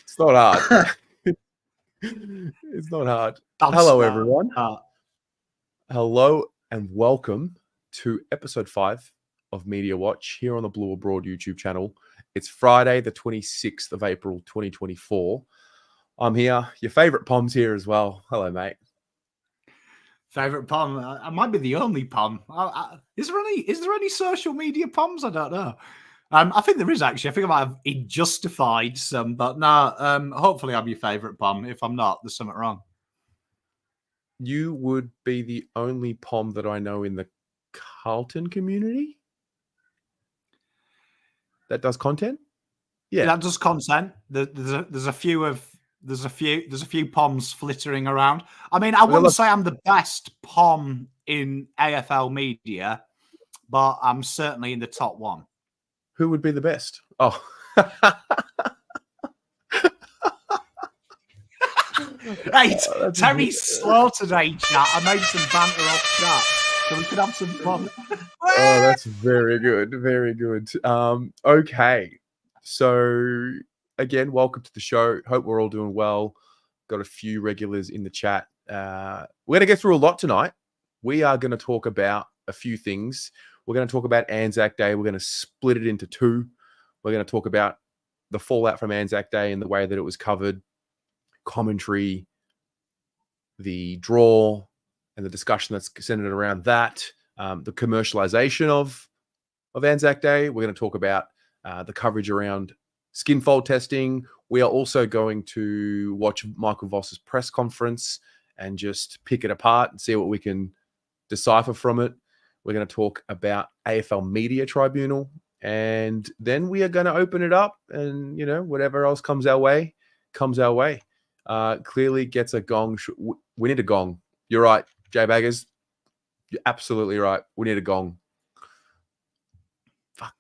It's not hard. It's not hard. Hello, everyone. Hello and welcome to episode 5 of Media Watch here on the Blue Abroad YouTube channel. It's Friday, the 26th of April, 2024. I'm here. Your favourite Pom's here as well. Hello, mate. Favourite Pom? I might be the only Pom. Is there any social media Poms? I don't know. I think there is actually. I think I might have justified some, but no. Hopefully, I'm your favourite Pom. If I'm not, there's something wrong. You would be the only Pom that I know in the Carlton community that does content. Yeah, that does content. There's a few Poms flittering around. I mean, I wouldn't say I'm the best Pom in AFL Media, but I'm certainly in the top one. Who would be the best? Oh. Hey, Terry's slow today, chat. I made some banter off chat, so we could have some fun. Oh, that's very good. Very good. Okay. So, again, welcome to the show. Hope we're all doing well. Got a few regulars in the chat. We're going to get through a lot tonight. We are going to talk about a few things. We're going to talk about Anzac Day. We're going to split it into two. We're going to talk about the fallout from Anzac Day and the way that it was covered, commentary, the draw, and the discussion that's centered around that, the commercialization of Anzac Day. We're going to talk about the coverage around Skinfold testing. We are also going to watch Michael Voss's press conference and just pick it apart and see what we can decipher from it. We're going to talk about AFL Media Tribunal, and then we are going to open it up, and whatever else comes our way, comes our way. Clearly gets a gong. We need a gong. You're right, Jay Baggers. You're absolutely right. We need a gong. Fuck.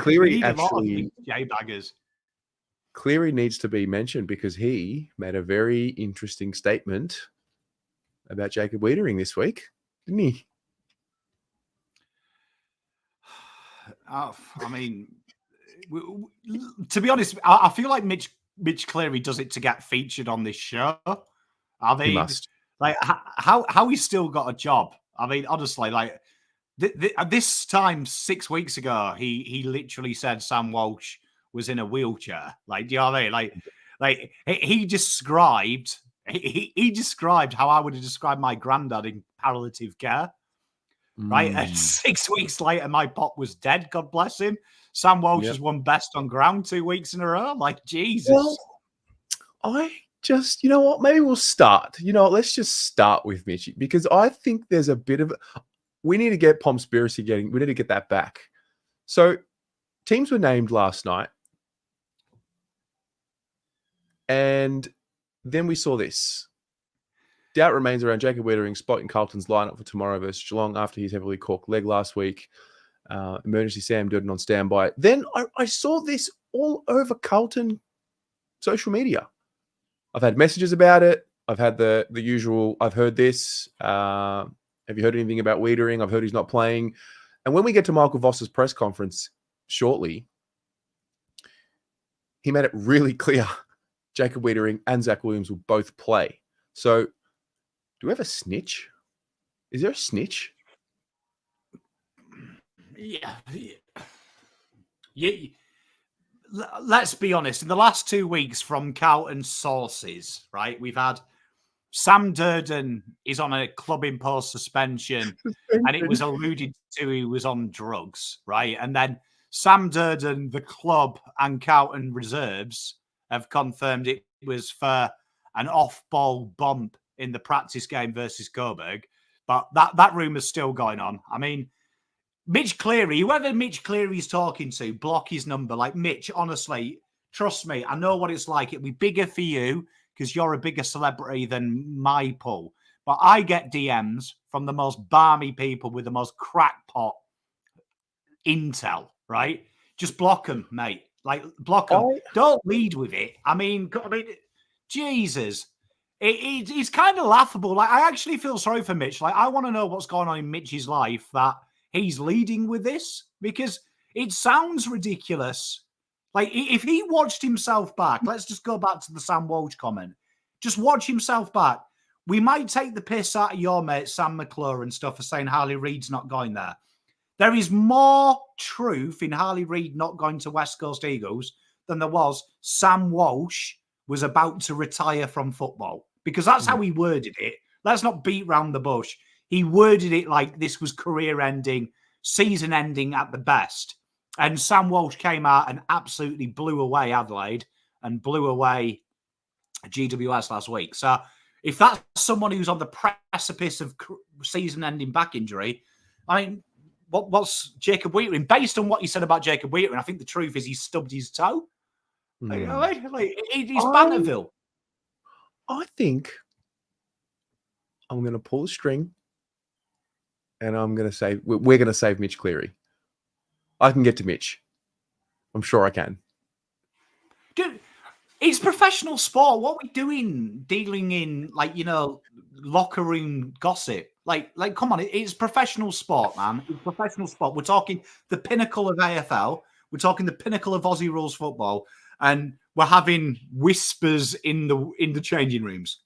Cleary actually. Jay Baggers. Cleary needs to be mentioned because he made a very interesting statement about Jacob Wiedering this week, didn't he? I mean, to be honest, I feel like Mitch Cleary does it to get featured on this show. I mean, he must. Like how he's still got a job. I mean, honestly, like this time 6 weeks ago, he literally said Sam Walsh was in a wheelchair. Like, do you know what I mean? Like he described how I would have described my granddad in palliative care. Right, and 6 weeks later, my pop was dead. God bless him. Sam Walsh has won best on ground 2 weeks in a row. Like, Jesus. Well, I just, what? Maybe we'll start. Let's just start with Mitchie, because I think there's a bit of. We need to get Pomspiracy getting. We need to get that back. So, teams were named last night, and then we saw this. Doubt remains around Jacob Wiedering spot in Carlton's lineup for tomorrow versus Geelong after his heavily corked leg last week. Emergency Sam Durden on standby. Then I saw this all over Carlton social media. I've had messages about it. I've had the usual, I've heard this. Have you heard anything about Wiedering? I've heard he's not playing. And when we get to Michael Voss's press conference shortly, he made it really clear Jacob Wiedering and Zach Williams will both play. So, do we have a snitch? Is there a snitch? Yeah. Let's be honest. In the last 2 weeks, from Carlton sources, right, we've had Sam Durden is on a club-imposed suspension, and it was alluded to he was on drugs, right? And then Sam Durden, the club, and Carlton reserves have confirmed it was for an off-ball bump in the practice game versus Coburg. But that rumour's still going on. I mean, Mitch Cleary, whoever Mitch Cleary's talking to, block his number. Like, Mitch, honestly, trust me, I know what it's like. It'll be bigger for you because you're a bigger celebrity than my pull. But I get DMs from the most balmy people with the most crackpot intel, right? Just block them, mate. Like, block them. Don't lead with it. I mean, Jesus. It's kind of laughable. Like, I actually feel sorry for Mitch. Like, I want to know what's going on in Mitch's life that he's leading with this, because it sounds ridiculous. Like, if he watched himself back, let's just go back to the Sam Walsh comment. Just watch himself back. We might take the piss out of your mate, Sam McClure, and stuff for saying Harley Reid's not going there. There is more truth in Harley Reid not going to West Coast Eagles than there was Sam Walsh was about to retire from football. Because that's how he worded it. Let's not beat round the bush. He worded it like this was career-ending, season-ending at the best. And Sam Walsh came out and absolutely blew away Adelaide and blew away GWS last week. So if that's someone who's on the precipice of season-ending back injury, I mean, what's Jacob Wheatering? Based on what you said about Jacob Wheatering, I think the truth is he stubbed his toe. He's Banterville. I think I'm going to pull a string and I'm going to say we're going to save Mitch Cleary. I can get to Mitch. I'm sure I can. Dude, it's professional sport. What are we doing dealing in, like, locker room gossip? Like, come on, it's professional sport, man. It's professional sport. We're talking the pinnacle of AFL. We're talking the pinnacle of Aussie rules football. And we're having whispers in the changing rooms.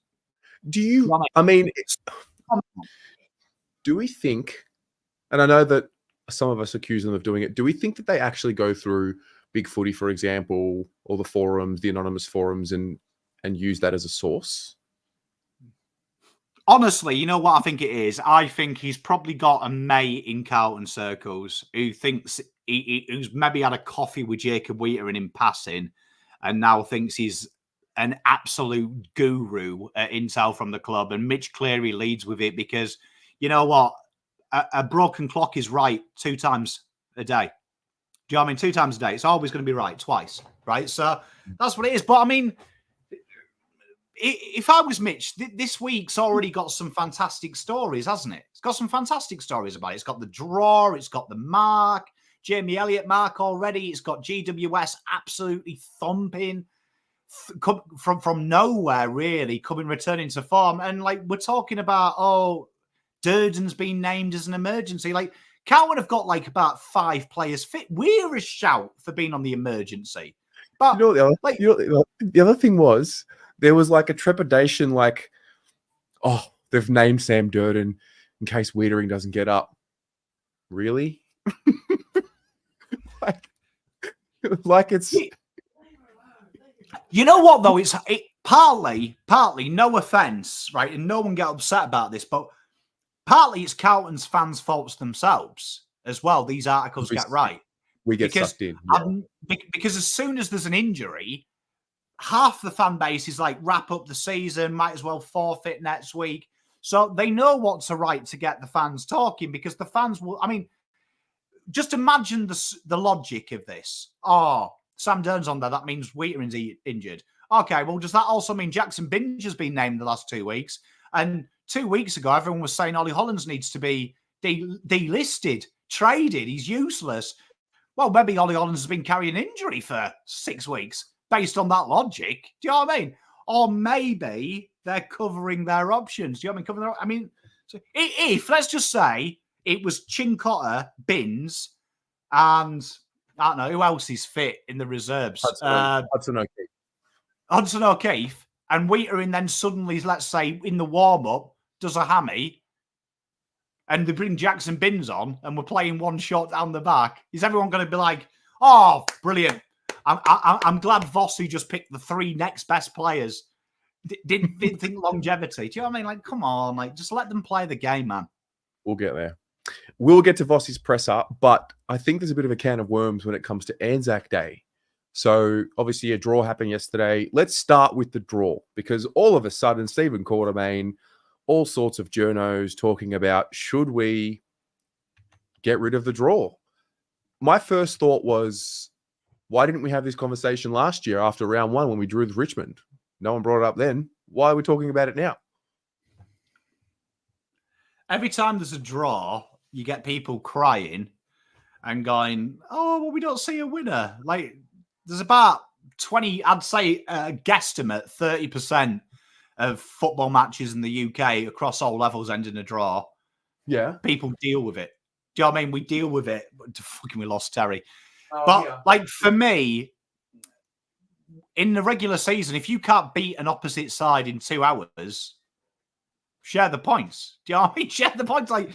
Do we think, and I know that some of us accuse them of doing it, do we think that they actually go through Big Footy, for example, or the forums, the anonymous forums, and use that as a source? Honestly, you know what I think it is? I think he's probably got a mate in Carlton circles who thinks who's maybe had a coffee with Jacob Wheatering in passing and now thinks he's an absolute guru at intel from the club. And Mitch Cleary leads with it because, you know what? A broken clock is right 2 times a day. Do you know what I mean? 2 times a day. It's always going to be right twice, right? So that's what it is. But I mean, if I was Mitch, this week's already got some fantastic stories, hasn't it? It's got some fantastic stories about it. It's got the draw. It's got the mark. Jamie Elliott mark already. It's got GWS absolutely thumping from nowhere, really, returning to form. And, like, we're talking about, Durden's been named as an emergency. Like, Carlton have got, like, about 5 players fit. We're a shout for being on the emergency. But the other thing was, there was like a trepidation, like, they've named Sam Durden in case Wiedering doesn't get up. Really? like it's. You know what, though? It's partly, no offense, right? And no one get upset about this, but partly it's Carlton's fans' faults themselves as well. These articles get right. We get sucked in. Yeah. Because as soon as there's an injury, half the fan base is like, wrap up the season, might as well forfeit next week. So they know what's the right to get the fans talking because the fans will, I mean, just imagine the logic of this. Sam Dern's on there. That means Wheatering's injured. Okay, well, does that also mean Jackson Binge has been named the last 2 weeks? And 2 weeks ago, everyone was saying Ollie Hollands needs to be delisted, traded. He's useless. Well, maybe Ollie Hollands has been carrying injury for 6 weeks based on that logic. Do you know what I mean? Or maybe they're covering their options. Do you know what I mean? So if let's just say it was Chincotta, Binns, and I don't know who else is fit in the reserves. Hudson O'Keefe, and Wheatering then suddenly, let's say, in the warm-up, does a hammy, and they bring Jackson Binns on, and we're playing one shot down the back. Is everyone going to be like, "Oh, brilliant! I'm glad Voss, who just picked the 3 next best players, didn't think longevity." Do you know what I mean? Like, come on, like, just let them play the game, man. We'll get there. We'll get to Voss's presser, but I think there's a bit of a can of worms when it comes to Anzac Day. So obviously a draw happened yesterday. Let's start with the draw because all of a sudden Stephen Quartermain, all sorts of journos talking about should we get rid of the draw? My first thought was, why didn't we have this conversation last year after round 1 when we drew with Richmond? No one brought it up then. Why are we talking about it now? Every time there's a draw, you get people crying and going, "Oh, well, we don't see a winner." Like, there's about 20, I'd say, guesstimate 30% of football matches in the UK across all levels end in a draw. Yeah. People deal with it. Do you know what I mean? We deal with it. Fucking, we lost Terry. Like, for me, in the regular season, if you can't beat an opposite side in 2 hours, share the points. Do you know what I mean? Share the points. Like,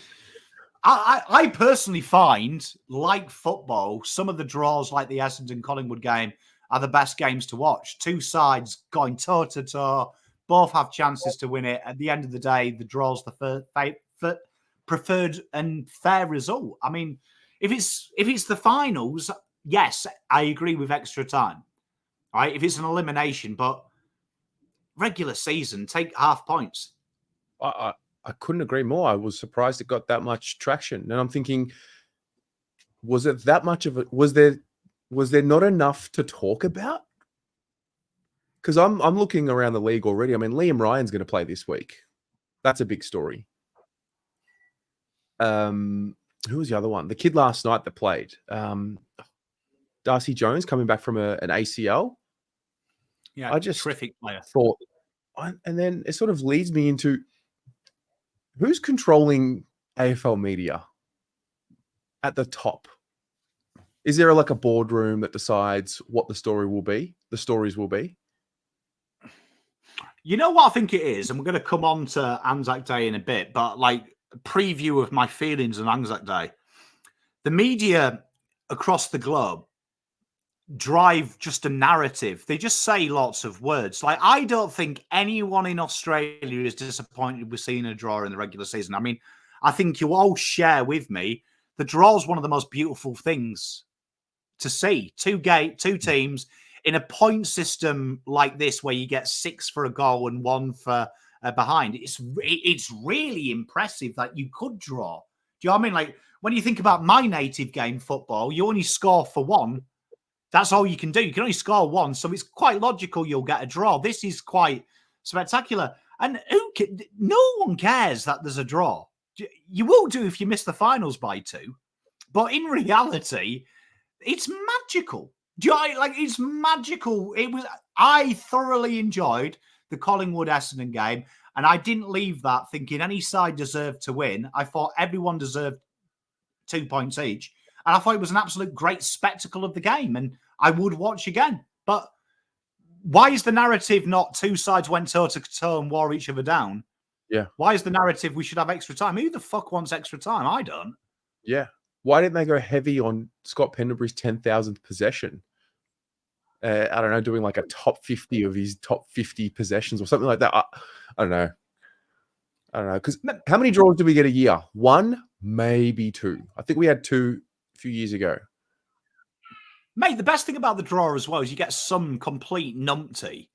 I personally find, like football, some of the draws, like the Essendon-Collingwood game, are the best games to watch. Two sides going toe-to-toe, both have chances to win it. At the end of the day, the draw's the preferred and fair result. I mean, if it's the finals, yes, I agree with extra time. Right? If it's an elimination, but regular season, take half points. I couldn't agree more. I was surprised it got that much traction. And I'm thinking, was it that much of it? Was there not enough to talk about? Because I'm looking around the league already. I mean, Liam Ryan's going to play this week. That's a big story. Who was the other one? The kid last night that played. Darcy Jones coming back from an ACL. Yeah, I just terrific player. Thought, and then it sort of leads me into who's controlling AFL Media at the top. Is there like a boardroom that decides what the stories will be? You know what I think it is, and we're going to come on to Anzac Day in a bit, but like a preview of my feelings on Anzac Day. The media across the globe drive just a narrative. They just say lots of words. Like, I don't think anyone in Australia is disappointed with seeing a draw in the regular season. I mean, I think you all share with me the draw is one of the most beautiful things to see. Two teams in a point system like this, where you get 6 for a goal and 1 for behind. It's really impressive that you could draw. Do you know what I mean? Like, when you think about my native game, football, you only score for 1. That's all you can do. You can only score 1, so it's quite logical you'll get a draw. This is quite spectacular. And no one cares that there's a draw. You will do if you miss the finals by 2. But in reality, it's magical. Do you know, like, it's magical. I thoroughly enjoyed the Collingwood-Essendon game, and I didn't leave that thinking any side deserved to win. I thought everyone deserved 2 points each. And I thought it was an absolute great spectacle of the game, and I would watch again. But why is the narrative not two sides went toe-to-toe and wore each other down? Yeah. Why is the narrative we should have extra time? Who the fuck wants extra time? I don't. Yeah. Why didn't they go heavy on Scott Pendlebury's 10,000th possession? I don't know, doing like a top 50 of his top 50 possessions or something like that. I don't know. Because how many draws do we get a year? 1, maybe 2. I think we had 2 a few years ago. Mate, the best thing about the draw as well is you get some complete numpty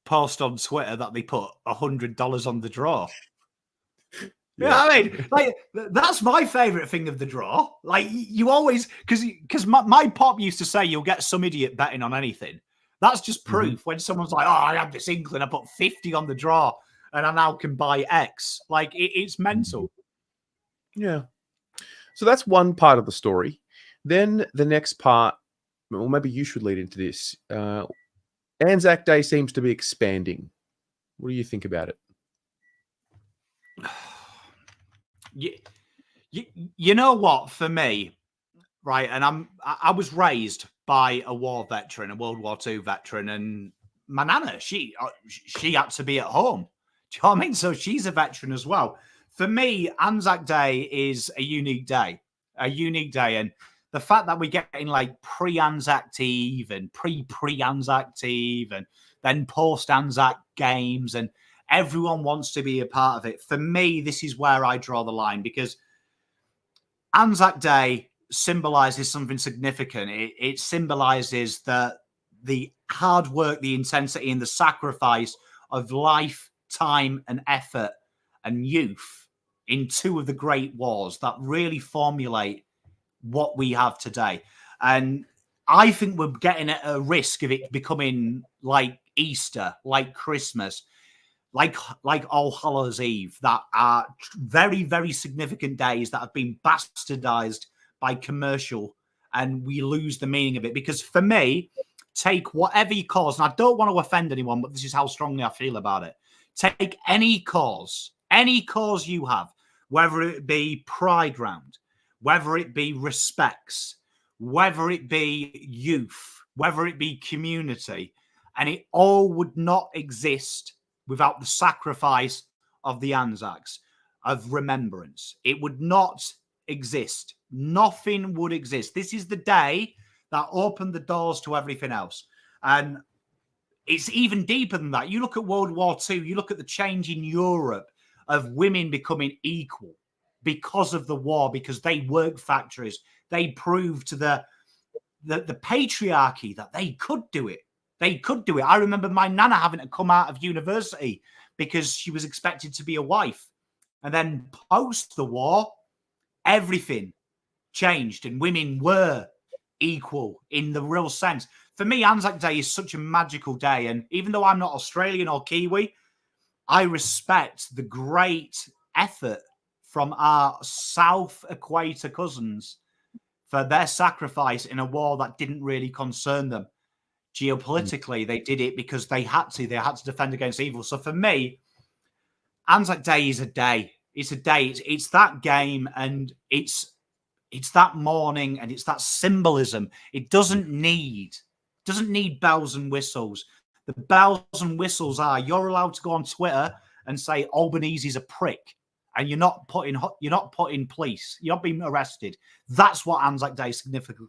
post on Twitter that they put $100 on the draw. Yeah. You know what I mean? Like, that's my favourite thing of the draw. Like, you always, because my pop used to say you'll get some idiot betting on anything. That's just proof when someone's like, oh, I have this inkling, I put 50 on the draw and I now can buy X. Like, it's mental. Yeah. So that's one part of the story. Then the next part, well, maybe you should lead into this. Anzac Day seems to be expanding. What do you think about it? You know what? For me, right, and I was raised by a war veteran, a World War II veteran, and my nana, she had to be at home. Do you know what I mean? So she's a veteran as well. For me, Anzac Day is a unique day, and the fact that we're getting like pre-Anzac Eve and pre-Anzac Eve and then post-Anzac games, and everyone wants to be a part of it. For me, this is where I draw the line, because Anzac Day symbolizes something significant. It symbolizes the hard work, the intensity, and the sacrifice of life, time, and effort and youth in 2 of the great wars that really formulate what we have today. And I think we're getting at a risk of it becoming like Easter, like Christmas, like All Hallows Eve, that are very, very significant days that have been bastardized by commercial, and we lose the meaning of it. Because for me, take whatever cause, and I don't want to offend anyone, but this is how strongly I feel about it. Take any cause you have, whether it be Pride Round, whether it be respects, whether it be youth, whether it be community, And it all would not exist without the sacrifice of the Anzacs, of remembrance. It would not exist. Nothing would exist. This is the day that opened the doors to everything else. And it's even deeper than that. You look at World War II, you look at the change in Europe of women becoming equal because of the war, because they worked factories. They proved to the patriarchy that they could do it. They could do it. I remember my nana having to come out of university because she was expected to be a wife. And then post the war, everything changed and women were equal in the real sense. For me, Anzac Day is such a magical day. And even though I'm not Australian or Kiwi, I respect the great effort from our South Equator cousins for their sacrifice in a war that didn't really concern them. Geopolitically, they did it because they had to. They had to defend against evil. So for me, Anzac Day is a day. It's a day. It's that game, and it's that morning, and it's that symbolism. It doesn't need bells and whistles. The bells and whistles are you're allowed to go on Twitter and say Albanese's a prick, and you're not put in police. You're not being arrested. That's what Anzac Day significant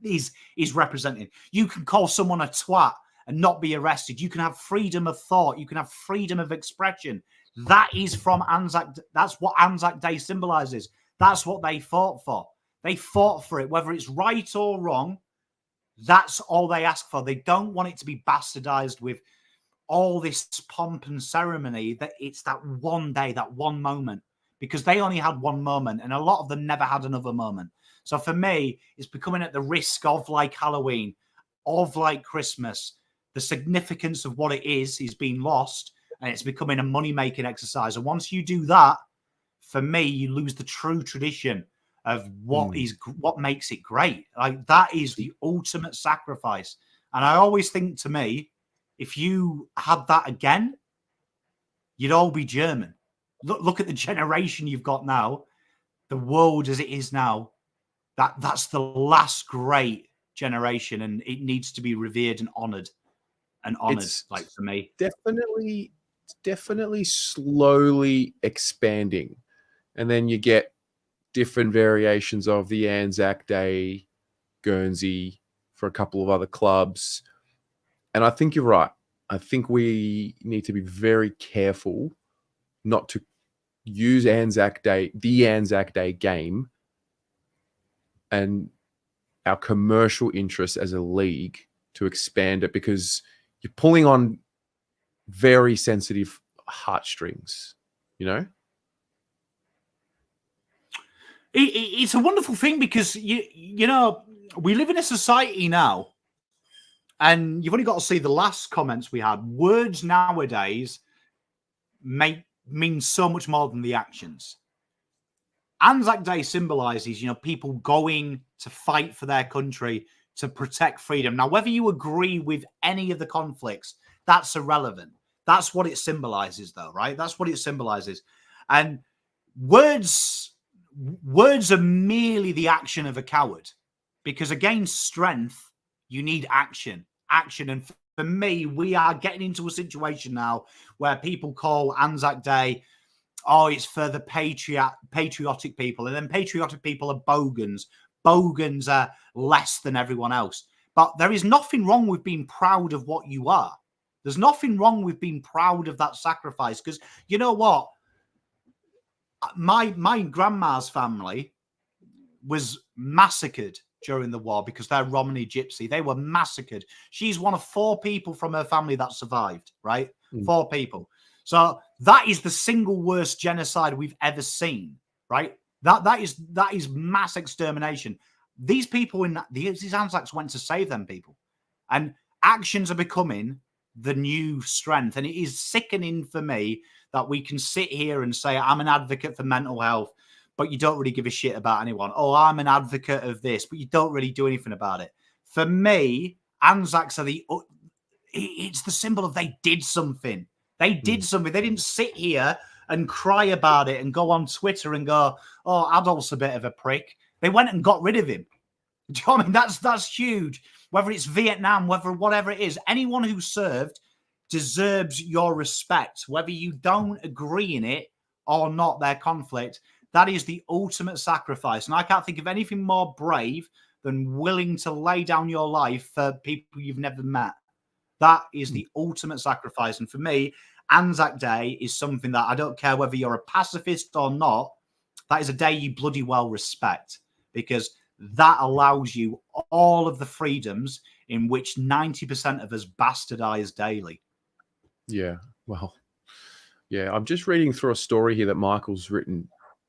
is representing. You can call someone a twat and not be arrested. You can have freedom of thought. You can have freedom of expression. That is from Anzac. That's what Anzac Day symbolizes. That's what they fought for. They fought for it, whether it's right or wrong. That's all they ask for. They don't want it to be bastardized with all this pomp and ceremony. That it's that one day, that one moment, because they only had one moment, and a lot of them never had another moment. So for me, it's becoming at the risk of like Halloween, of like Christmas. The significance of what it is being lost, and it's becoming a money-making exercise. And once you do that, for me, you lose the true tradition of what makes it great. Like that is the ultimate sacrifice. And I always think, to me, if you had that again, you'd all be German. Look at the generation you've got now, the world as it is now. That's the last great generation, and it needs to be revered and honored. It's like for me, definitely slowly expanding, and then you get different variations of the Anzac Day, Guernsey for a couple of other clubs. And I think you're right. I think we need to be very careful not to use the Anzac Day game and our commercial interests as a league to expand it, because you're pulling on very sensitive heartstrings, you know? It's a wonderful thing because, you know, we live in a society now, and you've only got to see the last comments we had. Words nowadays mean so much more than the actions. Anzac Day symbolizes, you know, people going to fight for their country to protect freedom. Now, whether you agree with any of the conflicts, that's irrelevant. That's what it symbolizes, though, right? That's what it symbolizes. And words are merely the action of a coward, because against strength, you need action. And for me, we are getting into a situation now where people call Anzac Day, oh, it's for the patriotic people. And then patriotic people are bogans. Bogans are less than everyone else. But there is nothing wrong with being proud of what you are. There's nothing wrong with being proud of that sacrifice. Because you know what? My grandma's family was massacred during the war because they're Romani Gypsy. They were massacred. She's one of 4 people from her family that survived, right? 4 people. So that is the single worst genocide we've ever seen, right? That is mass extermination. These people these Anzacs went to save them people. And actions are becoming the new strength. And it is sickening for me that we can sit here and say, I'm an advocate for mental health, but you don't really give a shit about anyone. Oh, I'm an advocate of this, but you don't really do anything about it. For me, Anzacs are it's the symbol of they did something. They did something. They didn't sit here and cry about it and go on Twitter and go, oh, Adolf's a bit of a prick. They went and got rid of him. Do you know what I mean? That's huge. Whether it's Vietnam, whatever it is, anyone who served deserves your respect, whether you don't agree in it or not, their conflict. That is the ultimate sacrifice. And I can't think of anything more brave than willing to lay down your life for people you've never met. That is the ultimate sacrifice. And for me, Anzac Day is something that I don't care whether you're a pacifist or not, that is a day you bloody well respect, because that allows you all of the freedoms in which 90% of us bastardize daily. Yeah, well, yeah, I'm just reading through a story here that Michael's written.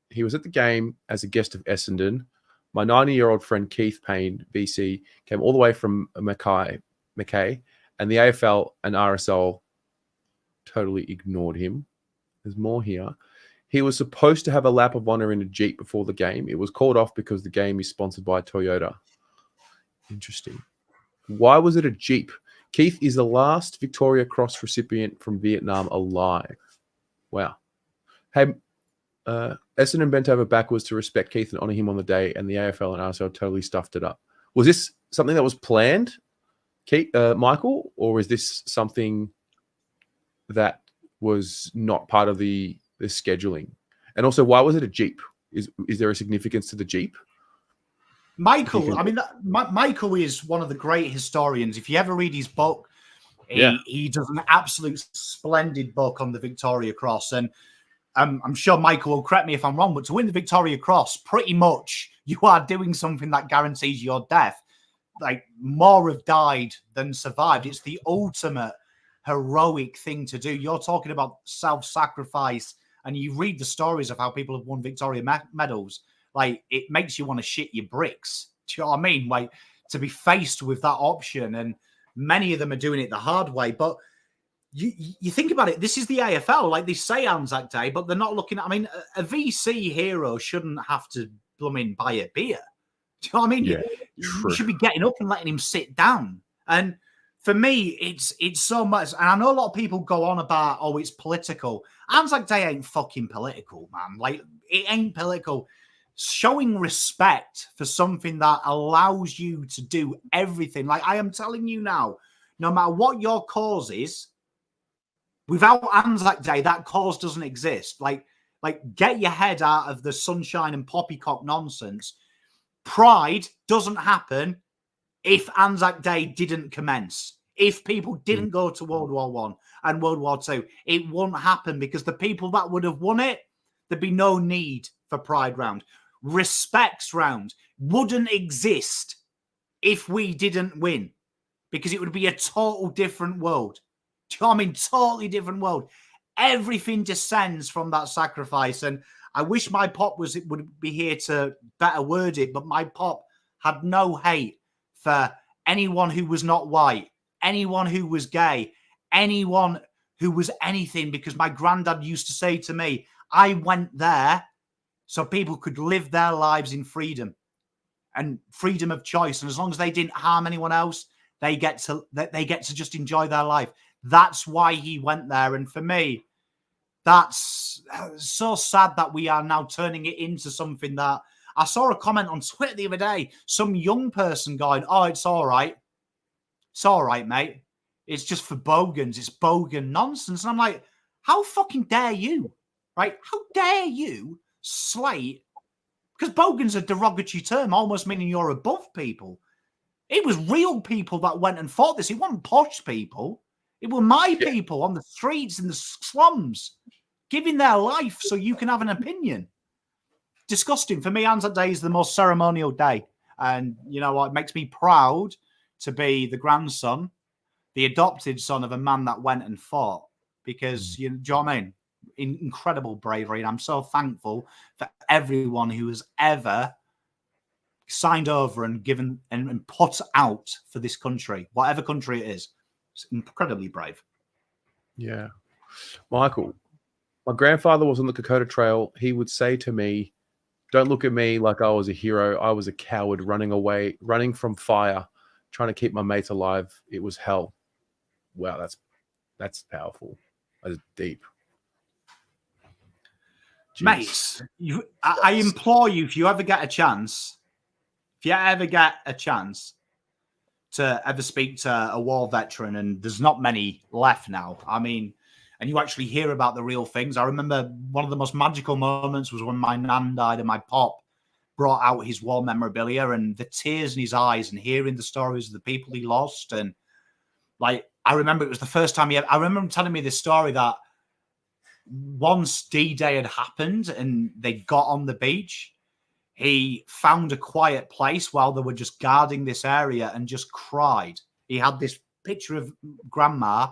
He was at the game as a guest of Essendon. My 90-year-old friend Keith Payne, BC, came all the way from Mackay, and the AFL and RSL totally ignored him. There's more here. He was supposed to have a lap of honour in a Jeep before the game. It was called off because the game is sponsored by Toyota. Interesting. Why was it a Jeep? Keith is the last Victoria Cross recipient from Vietnam alive. Wow. Hey, Essendon bent over backwards to respect Keith and honour him on the day, and the AFL and RSL totally stuffed it up. Was this something that was planned, Keith, Michael, or is this something that was not part of the scheduling? And also, why was it a Jeep? Is there a significance to the Jeep? Michael, I mean, Michael is one of the great historians. If you ever read his book, he does an absolute splendid book on the Victoria Cross. And I'm sure Michael will correct me if I'm wrong, but to win the Victoria Cross, pretty much you are doing something that guarantees your death. Like, more have died than survived. It's the ultimate heroic thing to do. You're talking about self-sacrifice, and you read the stories of how people have won Victoria medals. Like, it makes you want to shit your bricks. Do you know what I mean? Like, to be faced with that option, and many of them are doing it the hard way. But you think about it, this is the AFL. Like, they say Anzac Day, but they're not looking at, I mean, a VC hero shouldn't have to blooming buy a beer. Do you know what I mean? Yeah, you should be getting up and letting him sit down. And for me, it's so much. And I know a lot of people go on about, oh, it's political. Anzac Day ain't fucking political, man. Like, it ain't political. Showing respect for something that allows you to do everything. Like, I am telling you now, no matter what your cause is, without Anzac Day, that cause doesn't exist. Like get your head out of the sunshine and poppycock nonsense. Pride doesn't happen if Anzac Day didn't commence. If people didn't go to World War I and World War II, it wouldn't happen, because the people that would have won it, there'd be no need for Pride Round. Respects Round wouldn't exist if we didn't win, because it would be a total different world. Do you know what I mean? Totally different world. Everything descends from that sacrifice. And I wish my pop would be here to better word it, but my pop had no hate for anyone who was not white, anyone who was gay, anyone who was anything, because my granddad used to say to me, I went there so people could live their lives in freedom and freedom of choice. And as long as they didn't harm anyone else, they get to just enjoy their life. That's why he went there. And for me, that's so sad that we are now turning it into something that, I saw a comment on Twitter the other day, some young person going, oh, it's all right. It's all right, mate. It's just for bogans. It's bogan nonsense. And I'm like, how fucking dare you? Right? How dare you slate? Because bogan's a derogatory term, almost meaning you're above people. It was real people that went and fought this. It wasn't posh people. It were my people on the streets, in the slums, giving their life so you can have an opinion. Disgusting. For me, Anzac Day is the most ceremonial day. And you know what? It makes me proud to be the grandson, the adopted son of a man that went and fought. Because, do you know what I mean? Incredible bravery. And I'm so thankful for everyone who has ever signed over and given and put out for this country, whatever country it is. It's incredibly brave. Yeah. Michael, my grandfather was on the Kokoda Trail. He would say to me, don't look at me like I was a hero. I was a coward running away, running from fire, trying to keep my mates alive. It was hell. Wow, that's powerful. That's deep. Jeez. Mates, I implore you, if you ever get a chance, if you ever get a chance to ever speak to a war veteran, and there's not many left now, I mean, and you actually hear about the real things. I remember one of the most magical moments was when my nan died and my pop brought out his war memorabilia and the tears in his eyes and hearing the stories of the people he lost. And like, I remember it was the first time I remember him telling me this story that once D-Day had happened and they got on the beach, he found a quiet place while they were just guarding this area and just cried. He had this picture of grandma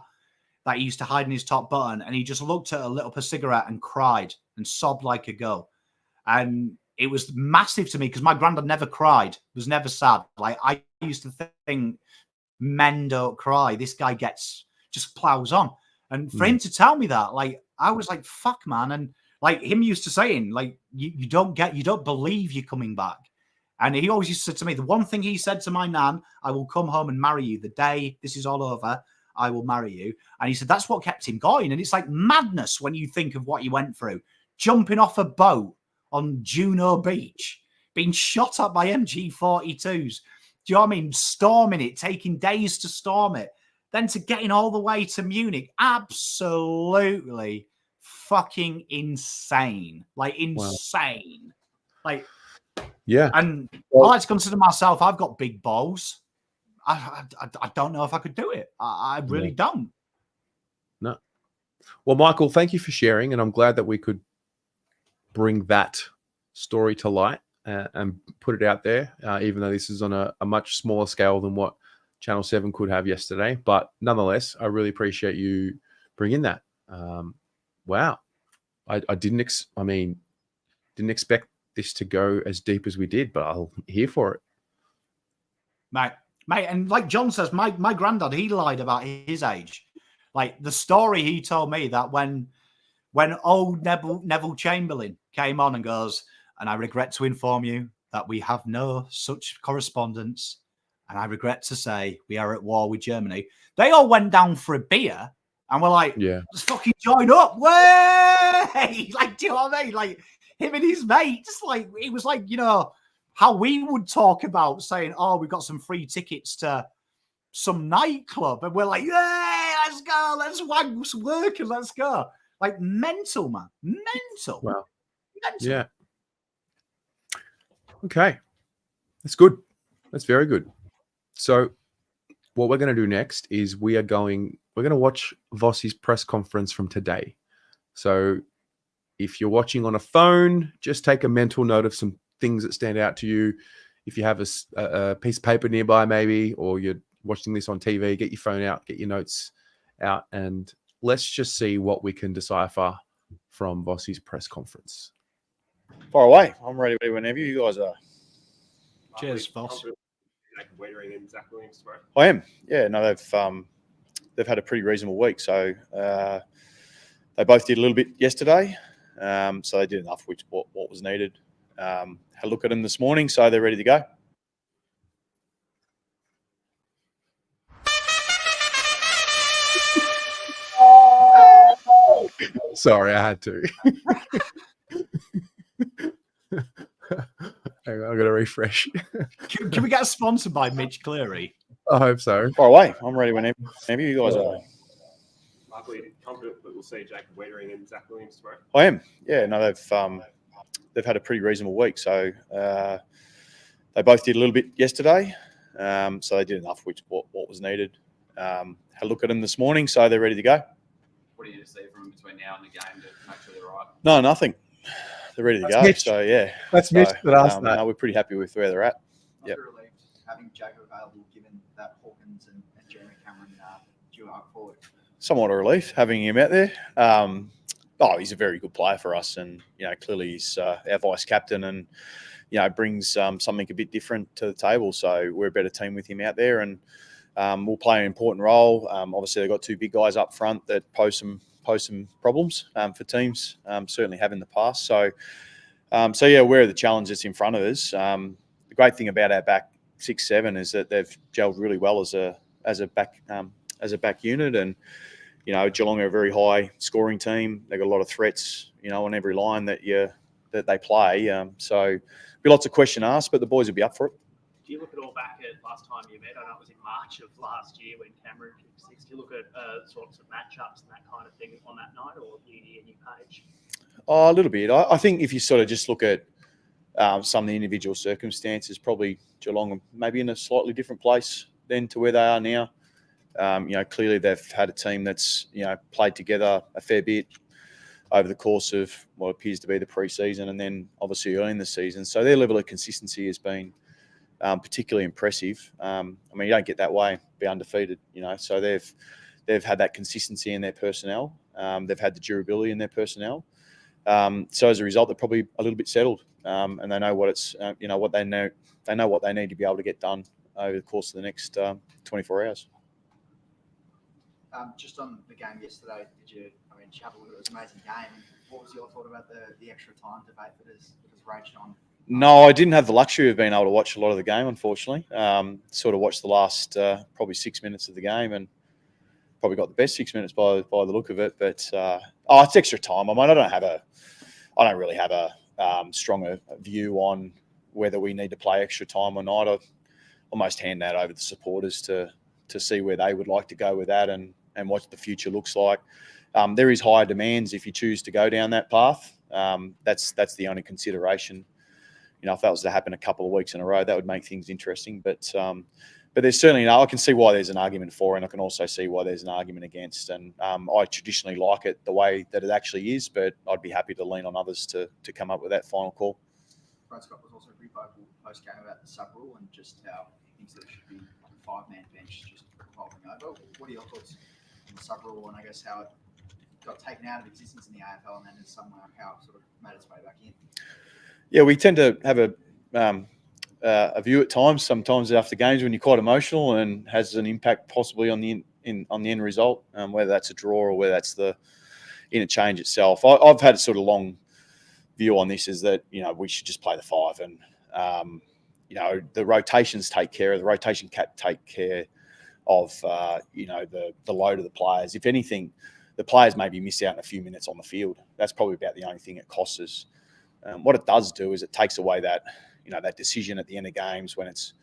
that he used to hide in his top button, and he just looked at her, lit up a cigarette and cried and sobbed like a girl. And it was massive to me because my granddad never cried, was never sad. Like, I used to think men don't cry. This guy just plows on. And for him to tell me that, like, I was like, fuck, man. And like him used to saying, like, you don't believe you're coming back. And he always used to say to me, the one thing he said to my nan, I will come home and marry you the day this is all over. I will marry you. And he said that's what kept him going. And it's like madness when you think of what he went through. Jumping off a boat on Juno Beach, being shot at by MG42s. Do you know what I mean? Storming it, taking days to storm it. Then to getting all the way to Munich. Absolutely fucking insane. Like, insane. Wow. Like, yeah. And I like to consider myself, I've got big balls. I don't know if I could do it. I really don't. No. Well, Michael, thank you for sharing. And I'm glad that we could bring that story to light and put it out there, even though this is on a much smaller scale than what Channel 7 could have yesterday. But nonetheless, I really appreciate you bringing that. Wow. I didn't expect this to go as deep as we did, but I'm here for it. Mate, and like John says, my granddad, he lied about his age. Like the story he told me that when old Neville Chamberlain came on and goes, and I regret to inform you that we have no such correspondence, and I regret to say we are at war with Germany. They all went down for a beer and were like, let's fucking join up. Way! Like, do you know what I mean? Like him and his mates, like it was like, you know, how we would talk about saying, oh, we've got some free tickets to some nightclub. And we're like, yeah, let's go. Let's wank some work and let's go. Like mental, man. Mental. Wow. Mental. Yeah. Okay. That's good. That's very good. So what we're going to do next is we're going to watch Voss's press conference from today. So if you're watching on a phone, just take a mental note of some things that stand out to you. If you have a piece of paper nearby, maybe, or you're watching this on TV, get your phone out, get your notes out, and let's just see what we can decipher from Voss's press conference. Far away. I'm ready whenever you guys are. Cheers, Voss. I am. Yeah, no, they've had a pretty reasonable week. So they both did a little bit yesterday. So they did enough, which what was needed. Had a look at them this morning, so they're ready to go. Sorry, I had to. Hang on, I'm going to refresh. Can we get sponsored by Mitch Cleary? I hope so. Far away. I'm ready whenever you guys are. Confident that we'll see Jacob Wiedering and Zach Williams tomorrow? I am. Yeah, no, they've had a pretty reasonable week. So they both did a little bit yesterday. So they did enough, which what was needed. Had a look at them this morning, so they're ready to go. What do you need to see from between now and the game to make sure they're right? No, nothing. They're ready to go. Mitch. So yeah, That's Mitch that asked that. No, we're pretty happy with where they're at. I'm relieved having Jacob available, given that Hawkins and Jeremy Cameron due out forward. Somewhat a relief having him out there. He's a very good player for us, and clearly he's our vice captain, and brings something a bit different to the table. So we're a better team with him out there, and we'll play an important role. Obviously, they've got two big guys up front that pose some problems for teams. Certainly have in the past. So yeah, aware of the challenge that's in front of us. The great thing about our back 6-7 is that they've gelled really well as a back unit, and Geelong are a very high scoring team. They've got a lot of threats, on every line that they play. So be lots of question asked, but the boys will be up for it. Do you look at all back at last time you met? I know it was in March of last year when Cameron kicked 6. Do you look at sorts of matchups and that kind of thing on that night, or uni a new page? Oh, a little bit. I think if you sort of just look at some of the individual circumstances, probably Geelong are maybe in a slightly different place than to where they are now. Clearly they've had a team that's, played together a fair bit over the course of what appears to be the pre-season and then obviously early in the season. So their level of consistency has been particularly impressive. You don't get that way, be undefeated, So they've had that consistency in their personnel. They've had the durability in their personnel. So as a result, they're probably a little bit settled, and they know what what they know. They know what they need to be able to get done over the course of the next 24 hours. Just on the game yesterday, did you have a look at it? It was an amazing game. What was your thought about the extra time debate that has raged on? No, I didn't have the luxury of being able to watch a lot of the game, unfortunately. Sort of watched the last probably 6 minutes of the game and probably got the best 6 minutes by the look of it. But it's extra time. I don't really have a stronger view on whether we need to play extra time or not. I almost hand that over to the supporters to see where they would like to go with that and what the future looks like. There is higher demands if you choose to go down that path. That's the only consideration. If that was to happen a couple of weeks in a row, that would make things interesting. But there's certainly, I can see why there's an argument for, and I can also see why there's an argument against. And I traditionally like it the way that it actually is, but I'd be happy to lean on others to come up with that final call. Brad Scott was also pretty vocal post-game about the sub rule and just how he thinks that it should be like a 5-man bench just revolving over. What are your thoughts on the sub rule and I guess how it got taken out of existence in the AFL and then is somewhere how it sort of made its way back in? Yeah, we tend to have a view at times, sometimes after games when you're quite emotional and has an impact possibly on the end result, whether that's a draw or whether that's the interchange itself. I've had a sort of long view on this is that, we should just play the 5 and, the rotations take care of, the rotation cap take care of, the load of the players. If anything, the players maybe miss out on a few minutes on the field. That's probably about the only thing it costs us. What it does do is it takes away that, that decision at the end of games when it's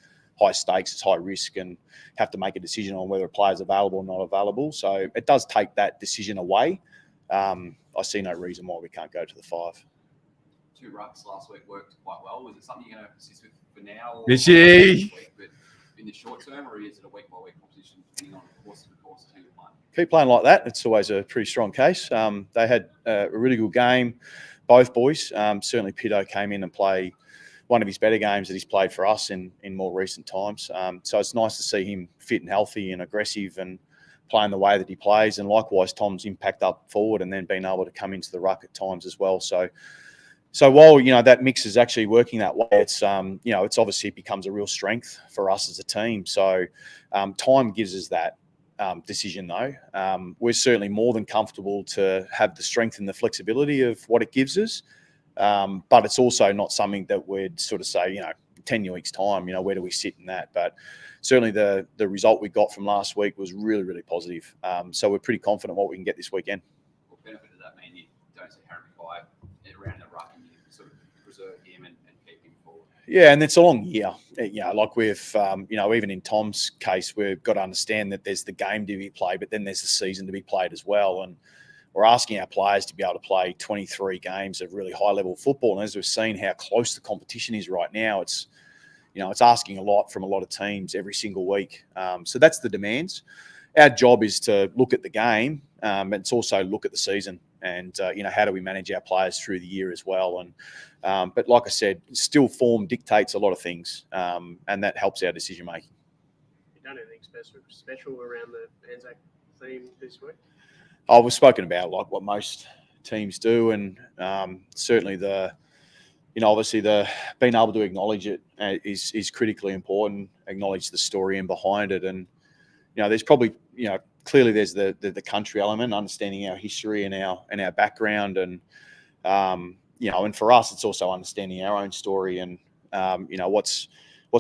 high stakes, it's high risk, and have to make a decision on whether a player's available or not available. So it does take that decision away. I see no reason why we can't go to the 5. 2 rucks last week worked quite well. Was it something you're going to persist with for now? Is she? But in the short term, or is it a week-by-week proposition depending on the course of who you're playing? Keep playing like that. It's always a pretty strong case. They had a really good game, both boys. Certainly Pito came in and played one of his better games that he's played for us in more recent times. So it's nice to see him fit and healthy and aggressive and playing the way that he plays. And likewise, Tom's impact up forward and then being able to come into the ruck at times as well. So while, that mix is actually working that way, it's obviously it becomes a real strength for us as a team. So time gives us that decision though. We're certainly more than comfortable to have the strength and the flexibility of what it gives us. But it's also not something that we'd sort of say, 10 weeks time, where do we sit in that? But certainly the result we got from last week was really, really positive. So we're pretty confident what we can get this weekend. What benefit does that mean you don't see Harry Pye around the ruck and you sort of preserve him and keep him forward? Yeah, and it's a long year. Like we've, even in Tom's case, we've got to understand that there's the game to be played, but then there's the season to be played as well. And we're asking our players to be able to play 23 games of really high-level football. And as we've seen how close the competition is right now, it's asking a lot from a lot of teams every single week. So that's the demands. Our job is to look at the game, but it's also look at the season and, how do we manage our players through the year as well. And but like I said, still form dictates a lot of things, and that helps our decision-making. You done anything special around the Anzac theme this week? We've spoken about like what most teams do, and certainly obviously the being able to acknowledge it is critically important. Acknowledge the story and behind it, and there's probably clearly there's the country element, understanding our history and our background, and and for us it's also understanding our own story and what's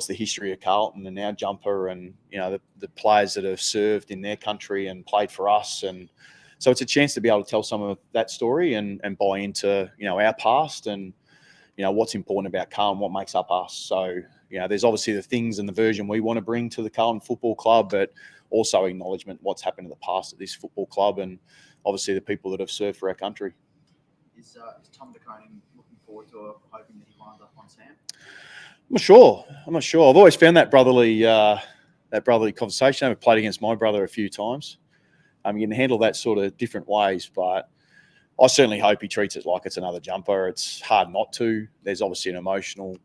the history of Carlton and our jumper, and the players that have served in their country and played for us. And so it's a chance to be able to tell some of that story and buy into, our past and, what's important about Carlton, what makes up us. So, there's obviously the things and the version we want to bring to the Carlton Football Club, but also acknowledgement what's happened in the past at this football club and obviously the people that have served for our country. Is Tom DeConing looking forward to hoping that he winds up on Sam? I'm not sure. I've always found that brotherly conversation. I've played against my brother a few times. You can handle that sort of different ways, but I certainly hope he treats it like it's another jumper. It's hard not to. There's obviously an emotional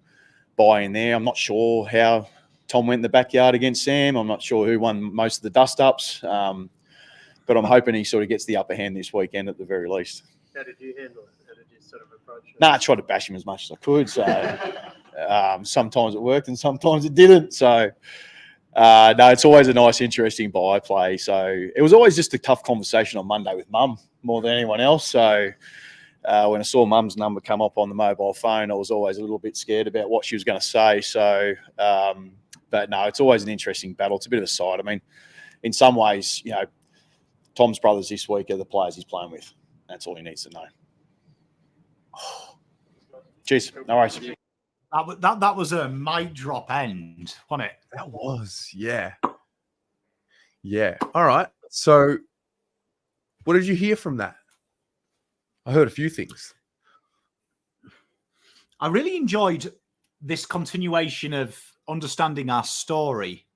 buy-in there. I'm not sure how Tom went in the backyard against Sam. I'm not sure who won most of the dust-ups, but I'm hoping he sort of gets the upper hand this weekend at the very least. How did you handle it? How did you sort of approach it? I tried to bash him as much as I could. So sometimes it worked and sometimes it didn't. So no, it's always a nice, interesting by-play. So it was always just a tough conversation on Monday with Mum more than anyone else. So when I saw Mum's number come up on the mobile phone, I was always a little bit scared about what she was going to say. So, but no, it's always an interesting battle. It's a bit of a side. I mean, in some ways, Tom's brothers this week are the players he's playing with. That's all he needs to know. Cheers. No worries. That was a mic drop end, wasn't it? That was, yeah. Yeah. All right. So what did you hear from that? I heard a few things. I really enjoyed this continuation of understanding our story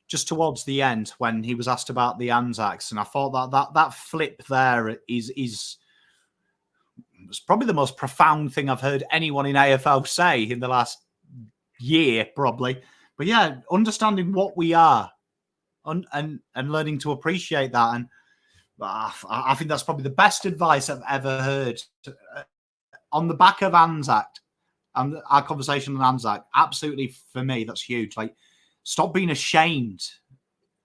just towards the end when he was asked about the Anzacs. And I thought that flip there is probably the most profound thing I've heard anyone in AFL say in the last year, probably. But yeah, understanding what we are and learning to appreciate that. And I think that's probably the best advice I've ever heard. On the back of Anzac and our conversation on Anzac, absolutely for me, that's huge. Like, stop being ashamed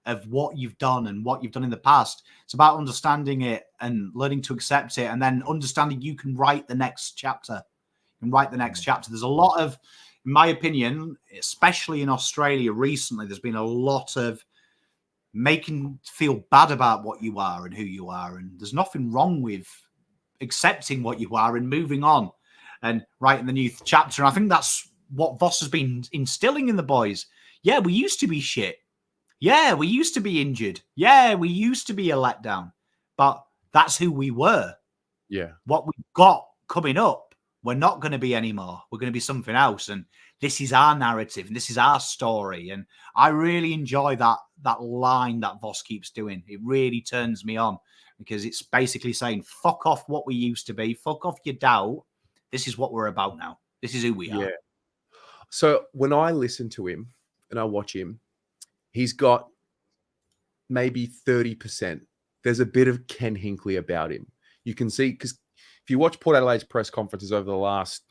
of what you've done and what you've done in the past. It's about understanding it and learning to accept it, and then understanding you can write the next chapter. There's a lot of, in my opinion, especially in Australia recently, there's been a lot of making feel bad about what you are and who you are. And there's nothing wrong with accepting what you are and moving on and writing the new chapter. And I think that's what Voss has been instilling in the boys. Yeah, we used to be shit. Yeah, we used to be injured. Yeah, we used to be a letdown. But that's who we were. Yeah. What we've got coming up, we're not going to be anymore. We're going to be something else. And this is our narrative and this is our story. And I really enjoy that line that Voss keeps doing. It really turns me on because it's basically saying, fuck off what we used to be. Fuck off your doubt. This is what we're about now. This is who we are. Yeah. So when I listen to him and I watch him, he's got maybe 30%. There's a bit of Ken Hinkley about him. You can see, because if you watch Port Adelaide's press conferences over the last,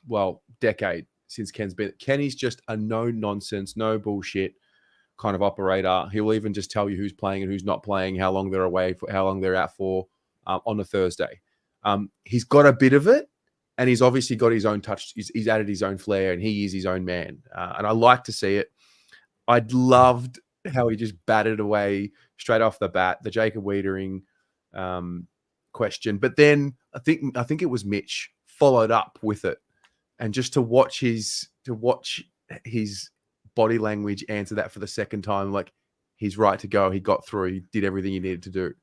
decade since Kenny's just a no-nonsense, no bullshit kind of operator. He'll even just tell you who's playing and who's not playing, how long they're away, for how long they're out for on a Thursday. He's got a bit of it, and he's obviously got his own touch. He's added his own flair, and he is his own man. And I like to see it. I'd loved how he just batted away straight off the bat, the Jacob Wiedering question. But then I think it was Mitch followed up with it. And just to watch his body language answer that for the second time, like, he's right to go. He got through. He did everything he needed to do.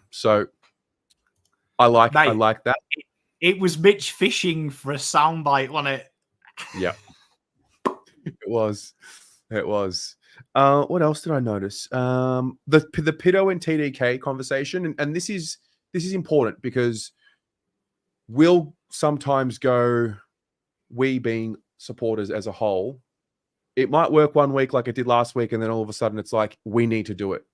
So I like that. It was Mitch fishing for a soundbite, wasn't it? Yeah, it was. What else did I notice? The Pito and TDK conversation, and this is important because we'll sometimes go, we being supporters as a whole, it might work one week like it did last week, and then all of a sudden it's like, we need to do it.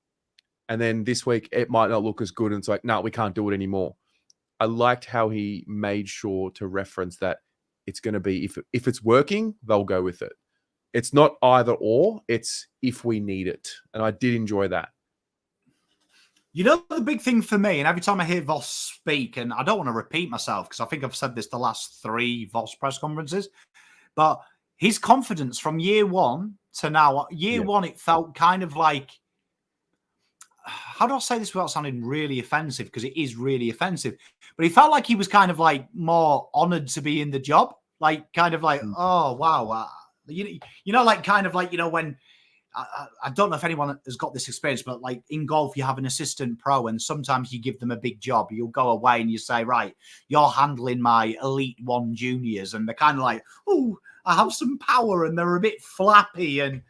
And then this week it might not look as good, and it's like, no, we can't do it anymore. I liked how he made sure to reference that it's going to be, if it's working, they'll go with it. It's not either or, it's if we need it. And I did enjoy that. You know, the big thing for me, and every time I hear Voss speak, and I don't want to repeat myself because I think I've said this the last 3 Voss press conferences, but his confidence from year one to now, one, it felt kind of like, how do I say this without sounding really offensive? Because it is really offensive. But he felt like he was kind of like more honoured to be in the job. like kind of like, oh wow, you know, like kind of like, you know, when I don't know if anyone has got this experience, but like in golf, you have an assistant pro, and sometimes you give them a big job. You'll go away and you say, right, you're handling my Elite One juniors, and they're kind of like, oh, I have some power, and they're a bit flappy and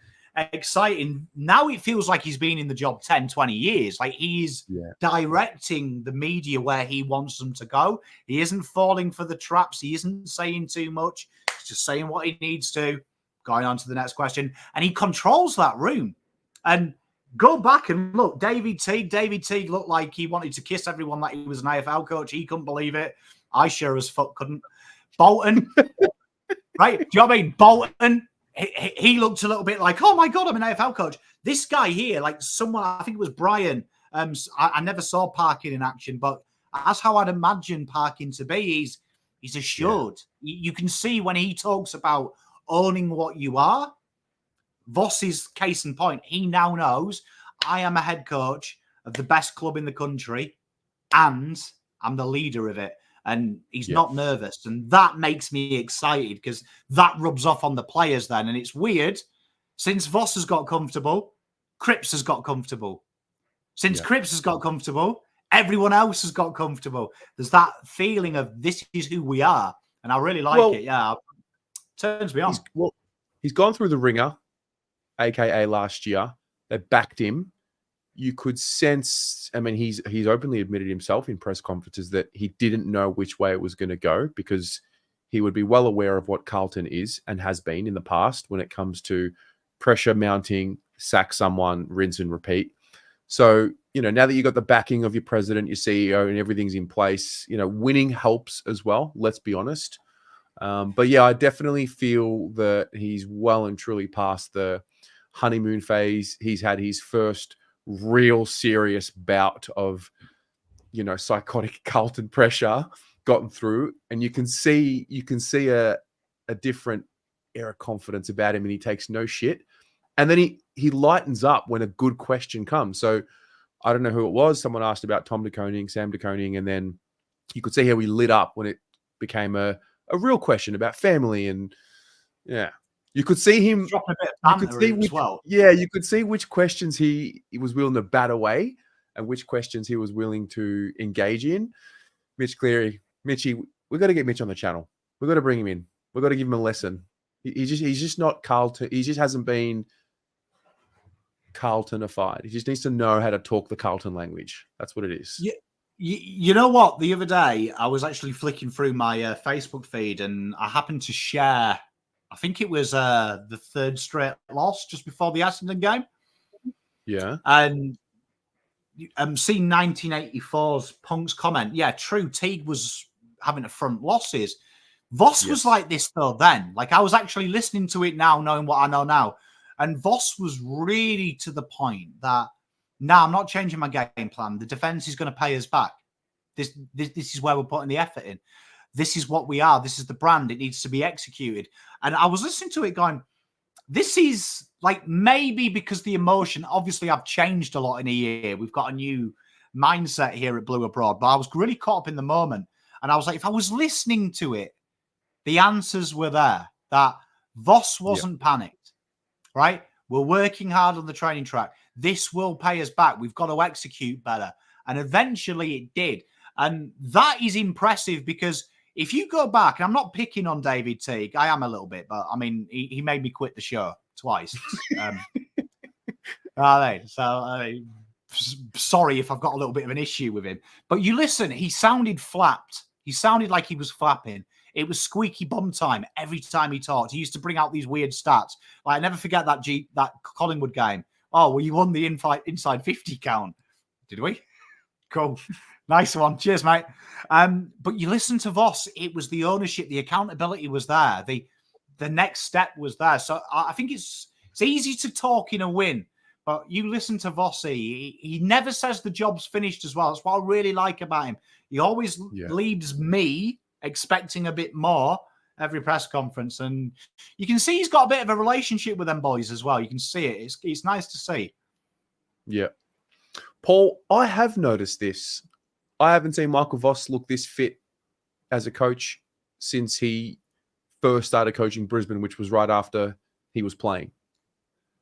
exciting. Now it feels like he's been in the job 10, 20 years. Like he's directing the media where he wants them to go. He isn't falling for the traps. He isn't saying too much. He's just saying what he needs to. Going on to the next question. And he controls that room. And go back and look, David Teague looked like he wanted to kiss everyone that he was an AFL coach. He couldn't believe it. I sure as fuck couldn't. Bolton, right? Do you know what I mean? Bolton, he looked a little bit like, oh my God, I'm an AFL coach. This guy here, like someone, I think it was Brian. I never saw Parkin in action, but that's how I'd imagine Parkin to be. He's assured. Yeah. You can see when he talks about owning what you are. Voss's case in point, he now knows I am a head coach of the best club in the country and I'm the leader of it. And he's not nervous. And that makes me excited because that rubs off on the players then. And it's weird. Since Voss has got comfortable, Cripps has got comfortable. Since Cripps has got comfortable, everyone else has got comfortable. There's that feeling of this is who we are. And I really like it. Yeah. Turns me on. He's gone through the ringer, aka last year. They backed him. You could sense, I mean, he's openly admitted himself in press conferences that he didn't know which way it was going to go because he would be well aware of what Carlton is and has been in the past when it comes to pressure mounting, sack someone, rinse and repeat. So, you know, now that you've got the backing of your president, your CEO, and everything's in place, you know, winning helps as well. Let's be honest. But yeah, I definitely feel that he's well and truly past the honeymoon phase. He's had his first real serious bout of, you know, psychotic Carlton pressure gotten through, and you can see a different air of confidence about him, and he takes no shit. And then he lightens up when a good question comes. So I don't know who it was. Someone asked about Sam De Koning, and then you could see how he lit up when it became a real question about family. And you could see him drop a bit of banter as well. Yeah, you could see which questions he was willing to bat away and which questions he was willing to engage in. Mitch Cleary, Mitchie, we've got to get Mitch on the channel. We've got to bring him in. We've got to give him a lesson. He's just not Carlton. He just hasn't been Carltonified. He just needs to know how to talk the Carlton language. That's what it is. Yeah. You know what? The other day, I was actually flicking through my Facebook feed and I happened to share, I think it was the third straight loss just before the Essendon game. Yeah. And seeing 1984's Punk's comment. Yeah, true. Teague was having a front losses. Voss was like this though then. Like I was actually listening to it now, knowing what I know now. And Voss was really to the point that, no, I'm not changing my game plan. The defense is going to pay us back. This is where we're putting the effort in. This is what we are. This is the brand. It needs to be executed. And I was listening to it going, this is like maybe because the emotion, obviously I've changed a lot in a year. We've got a new mindset here at Blue Abroad, but I was really caught up in the moment. And I was like, if I was listening to it, the answers were there. That Voss wasn't panicked, right? We're working hard on the training track. This will pay us back. We've got to execute better. And eventually it did. And that is impressive because if you go back, and I'm not picking on David Teague, I am a little bit, but I mean, he made me quit the show twice. Sorry if I've got a little bit of an issue with him. But you listen, he sounded flapped. He sounded like he was flapping. It was squeaky bum time every time he talked. He used to bring out these weird stats. Like, I never forget that Collingwood game. Oh, well, you won the inside 50 count. Did we? Cool. Nice one. Cheers, mate. But you listen to Voss, it was the ownership, the accountability was there. The next step was there. So I think it's easy to talk in a win, but you listen to Voss, he never says the job's finished as well. That's what I really like about him. He always leaves me expecting a bit more every press conference. And you can see he's got a bit of a relationship with them boys as well. You can see it. It's nice to see. Yeah. Paul, I have noticed this. I haven't seen Michael Voss look this fit as a coach since he first started coaching Brisbane, which was right after he was playing.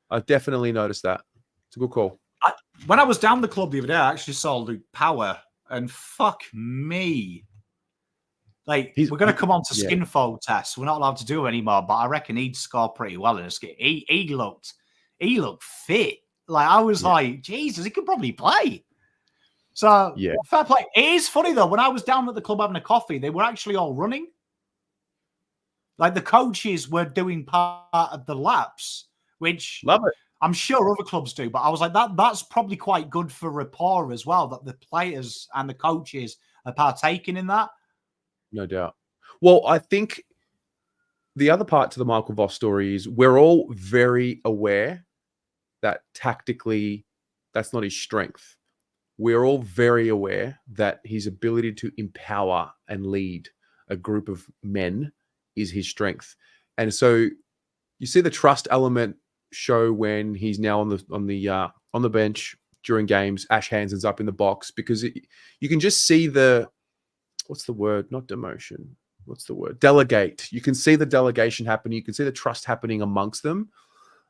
I definitely noticed that. It's a good call. When I was down the club the other day, I actually saw Luke Power, and fuck me. Like, we're going to come on to Skinfold tests. We're not allowed to do them anymore, but I reckon he'd score pretty well in a skin. He looked fit. Like, I was like, Jesus, he could probably play. So, fair play. It is funny, though. When I was down at the club having a coffee, they were actually all running. Like, the coaches were doing part of the laps, which love it. I'm sure other clubs do. But I was like, that's probably quite good for rapport as well, that the players and the coaches are partaking in that. No doubt. Well, I think the other part to the Michael Voss story is we're all very aware that tactically that's not his strength. We're all very aware that his ability to empower and lead a group of men is his strength. And so you see the trust element show when he's now on the bench during games. Ash Hansen's up in the box because you can just see the what's the word? Not demotion. What's the word? Delegate. You can see the delegation happening. You can see the trust happening amongst them.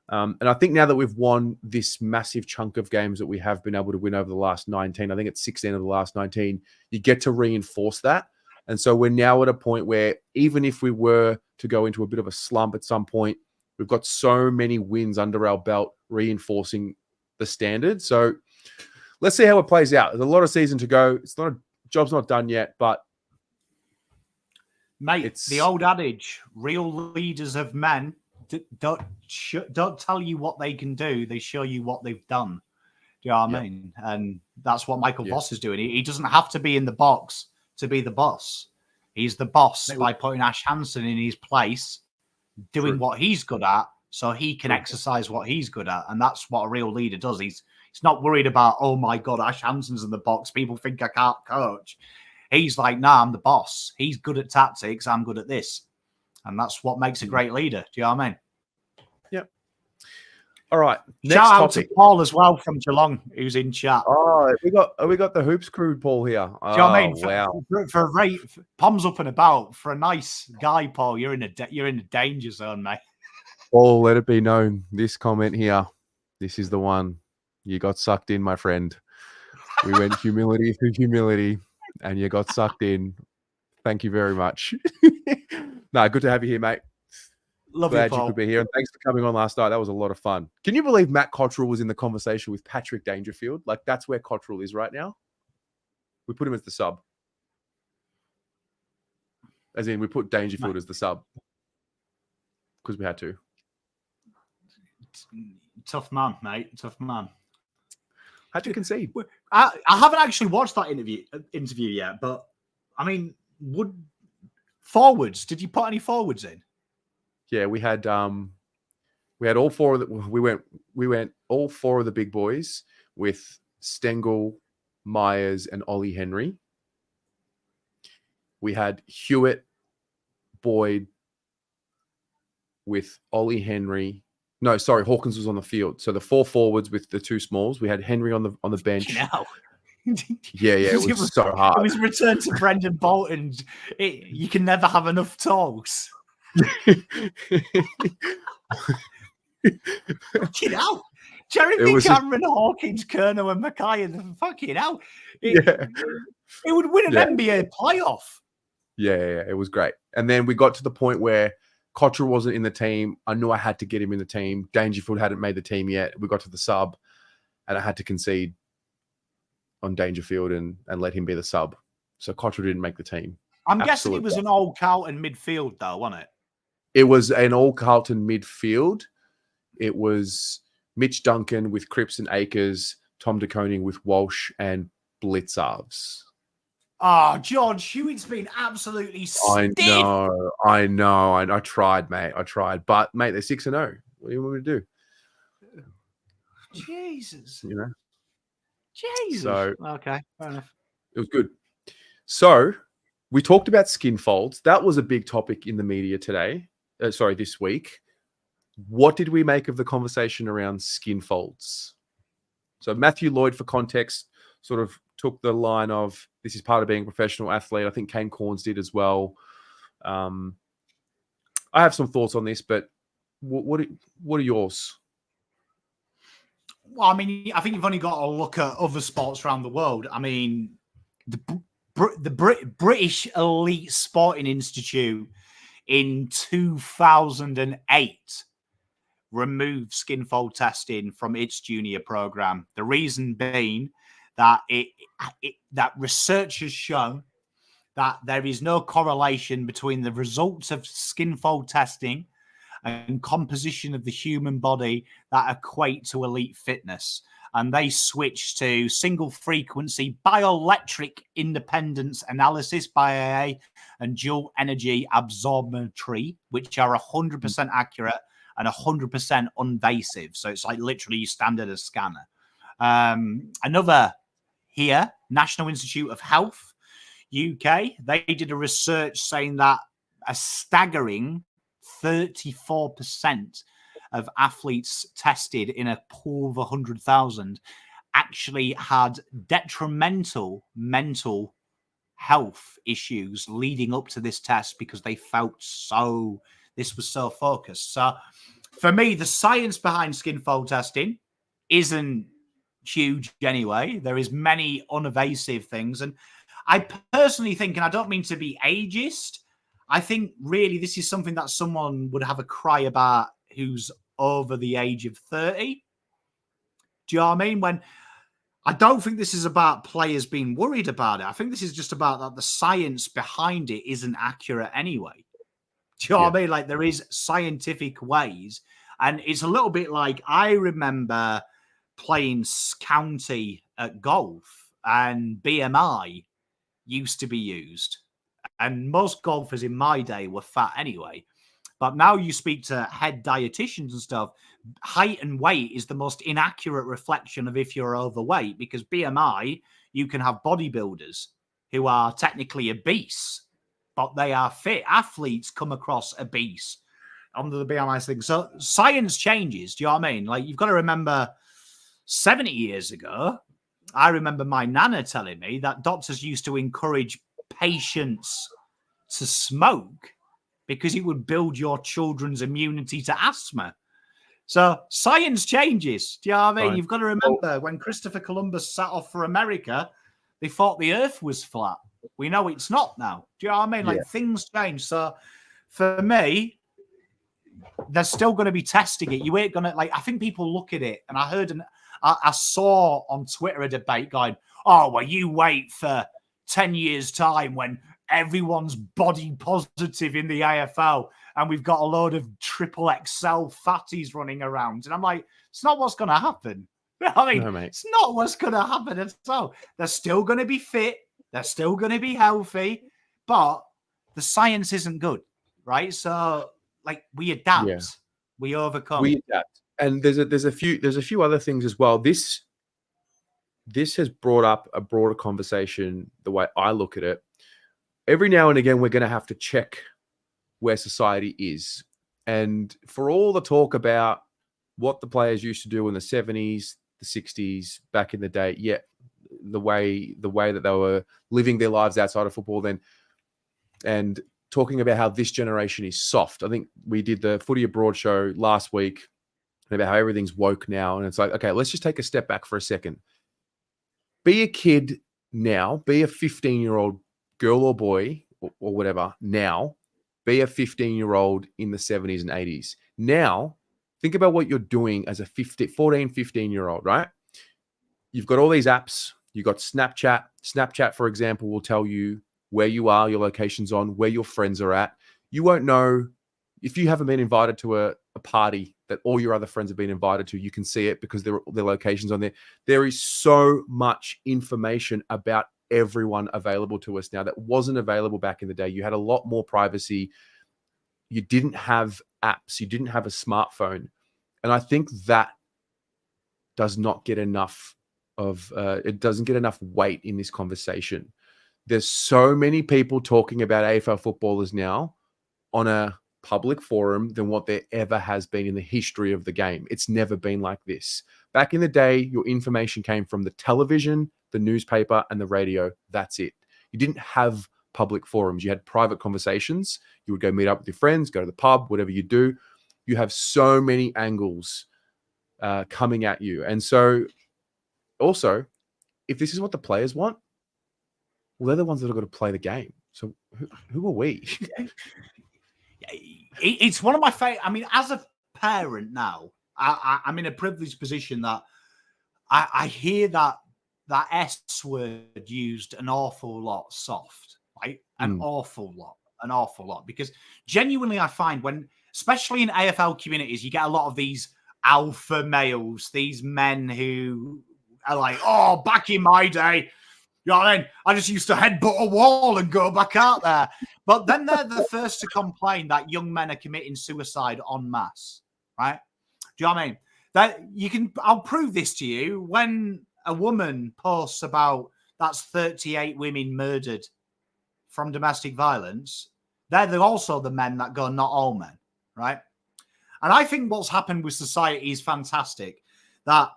And I think now that we've won this massive chunk of games that we have been able to win over the last 19, I think it's 16 of the last 19, you get to reinforce that. And so we're now at a point where even if we were to go into a bit of a slump at some point, we've got so many wins under our belt reinforcing the standard. So let's see how it plays out. There's a lot of season to go. Job's not done yet, but mate, it's the old adage: real leaders of men don't tell you what they can do; they show you what they've done. Do you know what I mean? And that's what Michael Voss is doing. He doesn't have to be in the box to be the boss. He's the boss by putting Ash Hansen in his place, doing what he's good at, so he can exercise what he's good at, and that's what a real leader does. He's not worried about, oh my God, Ash Hansen's in the box. People think I can't coach. He's like, nah, I'm the boss. He's good at tactics. I'm good at this. And that's what makes a great leader. Do you know what I mean? Yep. All right. Next Shout out topic. to Paul as well from Geelong, who's in chat. Oh, we got the Hoops crew, Paul, here. Do you know what I mean? Wow. For a rate, Pom's up and about. For a nice guy, Paul, you're in a danger zone, mate. Paul, let it be known. This comment here, this is the one. You got sucked in, my friend. We went humility through humility, and you got sucked in. Thank you very much. No, good to have you here, mate. Glad you could be here. And thanks for coming on last night. That was a lot of fun. Can you believe Matt Cottrell was in the conversation with Patrick Dangerfield? Like, that's where Cottrell is right now. We put him as the sub. As in, we put Dangerfield as the sub. Because we had to. Tough man, mate. Tough man. How'd you concede? I haven't actually watched that interview yet, but I mean, forwards? Did you put any forwards in? Yeah, we had all four of the we went all four of the big boys with Stengel, Myers, and Ollie Henry. We had Hewitt, Boyd with Ollie Henry. No, sorry, Hawkins was on the field. So the four forwards with the two smalls. We had Henry on the bench. Yeah, it was so hard. It was returned to Brendan Bolton. You can never have enough talks. Fucking hell. Jeremy Cameron, Hawkins, Kerno, and Mackay, and fucking hell. It would win an NBA playoff. Yeah, it was great. And then we got to the point where Cottrell wasn't in the team. I knew I had to get him in the team. Dangerfield hadn't made the team yet. We got to the sub, and I had to concede on Dangerfield and let him be the sub. So Cottrell didn't make the team. I'm guessing it was an old Carlton midfield, though, wasn't it? It was an all Carlton midfield. It was Mitch Duncan with Cripps and Akers, Tom De Koning with Walsh and Blitzarves. Oh, George Hewitt's been absolutely stiff. I know. I tried, mate. I tried. But, mate, they're 6-0. What do you want me to do? Jesus. You know? Jesus. So, okay, fair enough. It was good. So, we talked about skin folds. That was a big topic in the media today. This week. What did we make of the conversation around skin folds? So, Matthew Lloyd, for context, sort of took the line of this is part of being a professional athlete. I think Kane Corns did as well. I have some thoughts on this, but what are yours? Well, I mean, I think you've only got to look at other sports around the world. I mean, the British Elite Sporting Institute in 2008 removed Skinfold testing from its junior program. The reason being that that research has shown that there is no correlation between the results of Skinfold testing and composition of the human body that equate to elite fitness. And they switched to single frequency bioelectric independence analysis, BIA, and dual energy absorptiometry, which are 100% accurate and 100% invasive. So it's like literally you stand at a scanner. Another here, National Institute of Health, UK, they did a research saying that a staggering 34% of athletes tested in a pool of 100,000 actually had detrimental mental health issues leading up to this test because they felt this was so focused. So for me, the science behind Skinfold testing isn't huge anyway. There is many unevasive things. And I personally think, and I don't mean to be ageist, I think really this is something that someone would have a cry about who's over the age of 30. Do you know what I mean? When I don't think this is about players being worried about it. I think this is just about that the science behind it isn't accurate anyway. Do you know what I mean? Like there is scientific ways. And it's a little bit like I remember playing county at golf and BMI used to be used. And most golfers in my day were fat anyway. But now you speak to head dietitians and stuff, height and weight is the most inaccurate reflection of if you're overweight, because BMI, you can have bodybuilders who are technically obese, but they are fit. Athletes come across obese under the BMI thing. So science changes. Do you know what I mean? Like you've got to remember 70 years ago, I remember my nana telling me that doctors used to encourage patients to smoke because it would build your children's immunity to asthma. So science changes. Do you know what I mean? Right. You've got to remember when Christopher Columbus set off for America, they thought the earth was flat. We know it's not now. Do you know what I mean? Like things change. So for me, they're still going to be testing it. You ain't going to, like, I think people look at it, and I saw on Twitter a debate going, oh, well, you wait for 10 years' time when everyone's body positive in the AFL and we've got a load of triple XL fatties running around. And I'm like, it's not what's going to happen. I mean, it's not what's going to happen at all. They're still going to be fit. They're still going to be healthy, but the science isn't good, right? So, like, we adapt, we overcome. We adapt, and there's a few other things as well. This has brought up a broader conversation. The way I look at it, every now and again, we're going to have to check where society is, and for all the talk about what the players used to do in the 70s, the 60s, back in the day, the way that they were living their lives outside of football then, and talking about how this generation is soft. I think we did the Footy Abroad show last week about how everything's woke now. And it's like, okay, let's just take a step back for a second. Be a kid now, be a 15-year-old girl or boy or whatever now, be a 15-year-old in the 70s and 80s. Now, think about what you're doing as a 14, 15-year-old, right? You've got all these apps. You've got Snapchat. Snapchat, for example, will tell you where you are, your location's on, where your friends are at. You won't know if you haven't been invited to a party that all your other friends have been invited to. You can see it because their location's on there. There is so much information about everyone available to us now that wasn't available back in the day. You had a lot more privacy. You didn't have apps. You didn't have a smartphone. And I think that does not get enough it doesn't get enough weight in this conversation. There's so many people talking about AFL footballers now on a public forum than what there ever has been in the history of the game. It's never been like this. Back in the day, your information came from the television, the newspaper, and the radio. That's it. You didn't have public forums. You had private conversations. You would go meet up with your friends, go to the pub, whatever you do. You have so many angles coming at you. And so also, if this is what the players want, well, they're the ones that are going to play the game. So who are we? It's one of my favorite. I mean, as a parent now, I'm in a privileged position that I hear that S word used an awful lot soft, right? An awful lot. Because genuinely, I find when, especially in AFL communities, you get a lot of these alpha males, these men who are like, oh, back in my day, you know what I mean? I just used to headbutt a wall and go back out there. But then they're the first to complain that young men are committing suicide en masse, right? Do you know what I mean? That you can, I'll prove this to you. When a woman posts about that's 38 women murdered from domestic violence, they're also the men that go, not all men, right? And I think what's happened with society is fantastic. That,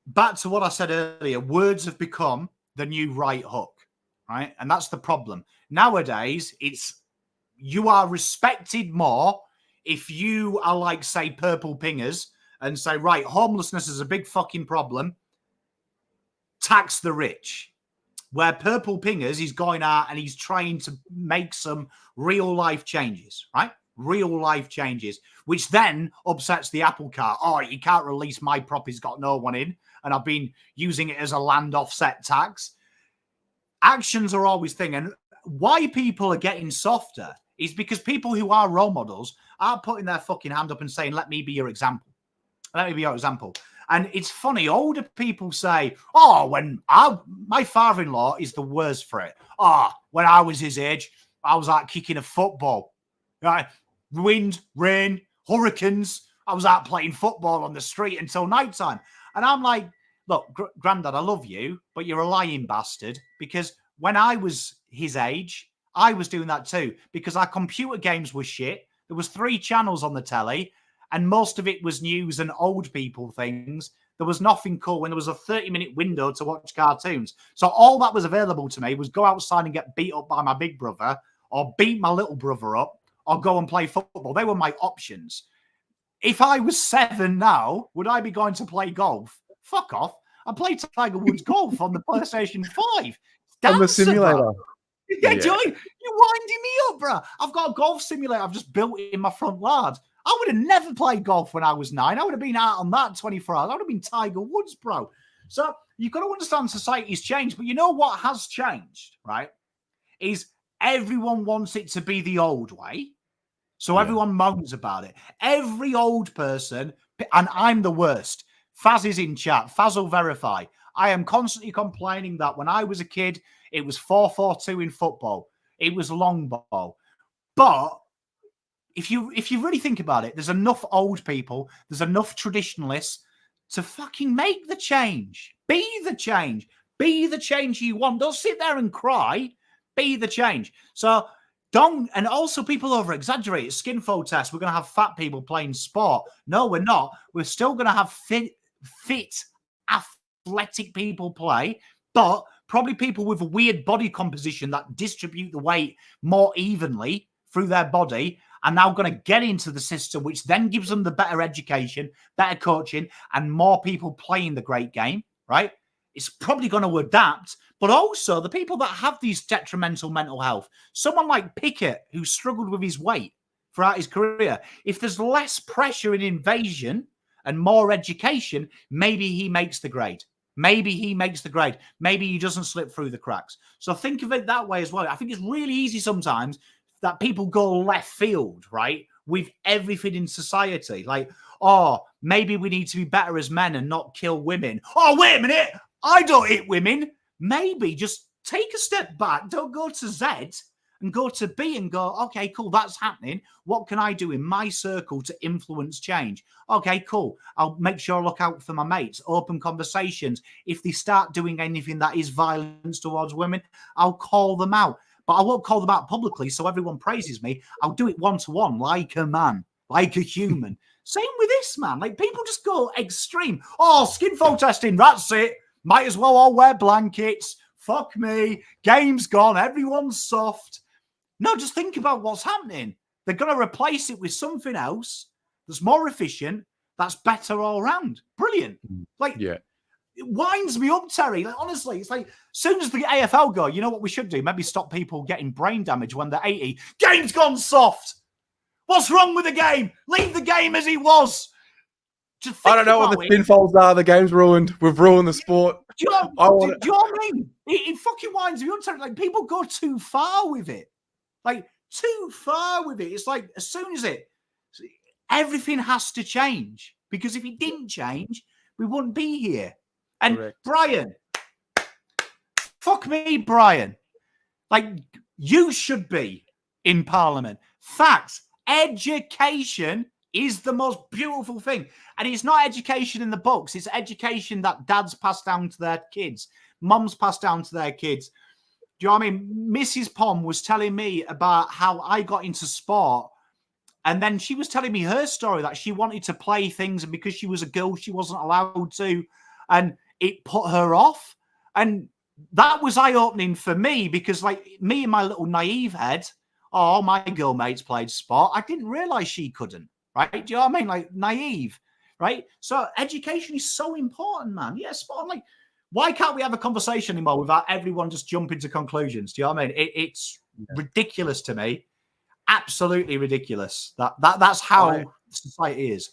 back to what I said earlier, words have become the new right hook, right? And that's the problem. Nowadays, it's you are respected more if you are like, say, purple pingers and say, right, homelessness is a big fucking problem. Tax the rich. Where purple pingers, he's going out and he's trying to make some real life changes, right? Real life changes, which then upsets the apple cart. Oh, you can't release my property's got no one in, and I've been using it as a land offset tax. Actions are always thing. And why people are getting softer is because people who are role models are putting their fucking hand up and saying, let me be your example. Let me be your example. And it's funny, older people say, oh, my father-in-law is the worst for it. Oh, when I was his age, I was out kicking a football. Right? Wind, rain, hurricanes. I was out playing football on the street until nighttime. And I'm like, look, Grandad, I love you, but you're a lying bastard. Because when I was his age, I was doing that too. Because our computer games were shit. There was 3 channels on the telly, and most of it was news and old people things. There was nothing cool when there was a 30-minute window to watch cartoons. So all that was available to me was go outside and get beat up by my big brother, or beat my little brother up, or go and play football. They were my options. If I was 7 now, would I be going to play golf? Fuck off. I played Tiger Woods golf on the PlayStation 5. On the simulator. Yeah, you're winding me up, bro. I've got a golf simulator I've just built in my front yard. I would have never played golf when I was 9. I would have been out on that 24 hours. I would have been Tiger Woods, bro. So you've got to understand society's changed. But you know what has changed, right? Is everyone wants it to be the old way. So everyone moans about it. Every old person, and I'm the worst. Faz is in chat. Faz will verify. I am constantly complaining that when I was a kid, it was 4-4-2 in football. It was long ball. But if you really think about it, there's enough old people, there's enough traditionalists to fucking make the change. Be the change. Be the change you want. Don't sit there and cry. Be the change. So don't, and also people over exaggerate. Skinfold test, we're going to have fat people playing sport. No, we're not. We're still going to have fit, athletic people play, but probably people with a weird body composition that distribute the weight more evenly through their body are now going to get into the system, which then gives them the better education, better coaching, and more people playing the great game, right? It's probably going to adapt, but also the people that have these detrimental mental health, someone like Pickett, who struggled with his weight throughout his career, if there's less pressure and invasion and more education, maybe he makes the grade. Maybe he makes the grade. Maybe he doesn't slip through the cracks. So think of it that way as well. I think it's really easy sometimes that people go left field, right, with everything in society. Like, oh, maybe we need to be better as men and not kill women. Oh, wait a minute. I don't hit women. Maybe just take a step back. Don't go to Z and go to B and go, okay, cool, that's happening. What can I do in my circle to influence change? Okay, cool. I'll make sure I look out for my mates. Open conversations. If they start doing anything that is violence towards women, I'll call them out. But I won't call them out publicly so everyone praises me. I'll do it one-to-one like a man, like a human. Same with this, man. Like, people just go extreme. Oh, Skinfold testing, that's it. Might as well all wear blankets. fuck me, game's gone, everyone's soft. No, just think about what's happening. They're going to replace it with something else that's more efficient, that's better all round. Brilliant. Like, Yeah. it winds me up, Terry. Like, honestly, it's like, as soon as the AFL go, you know what we should do? Maybe stop people getting brain damage when they're 80. Game's gone soft. What's wrong with the game? Leave the game as it was. Just think I don't know what about the Skinfolds are. The game's ruined. We've ruined the sport. Do you know what I mean? It fucking winds me up, Terry. Like, people go too far with it. Like, too far with it. It's like, as soon as everything has to change. Because if it didn't change, we wouldn't be here. And Correct. Brian, fuck me, Brian. Like, you should be in Parliament. Facts. Education is the most beautiful thing. And it's not education in the books. It's education that dads pass down to their kids. Mums pass down to their kids. Do you know what I mean? Mrs. Pom was telling me about how I got into sport. And then she was telling me her story that she wanted to play things. And because she was a girl, she wasn't allowed to. And it put her off. And that was eye-opening for me because, like, me and my little naive head, oh, my girl mates played sport. I didn't realize she couldn't, right? Do you know what I mean? Like, naive, right? So education is so important, man. Yeah, sport. Like, why can't we have a conversation anymore without everyone just jumping to conclusions? Do you know what I mean? It's ridiculous to me. Absolutely ridiculous. That's how society is.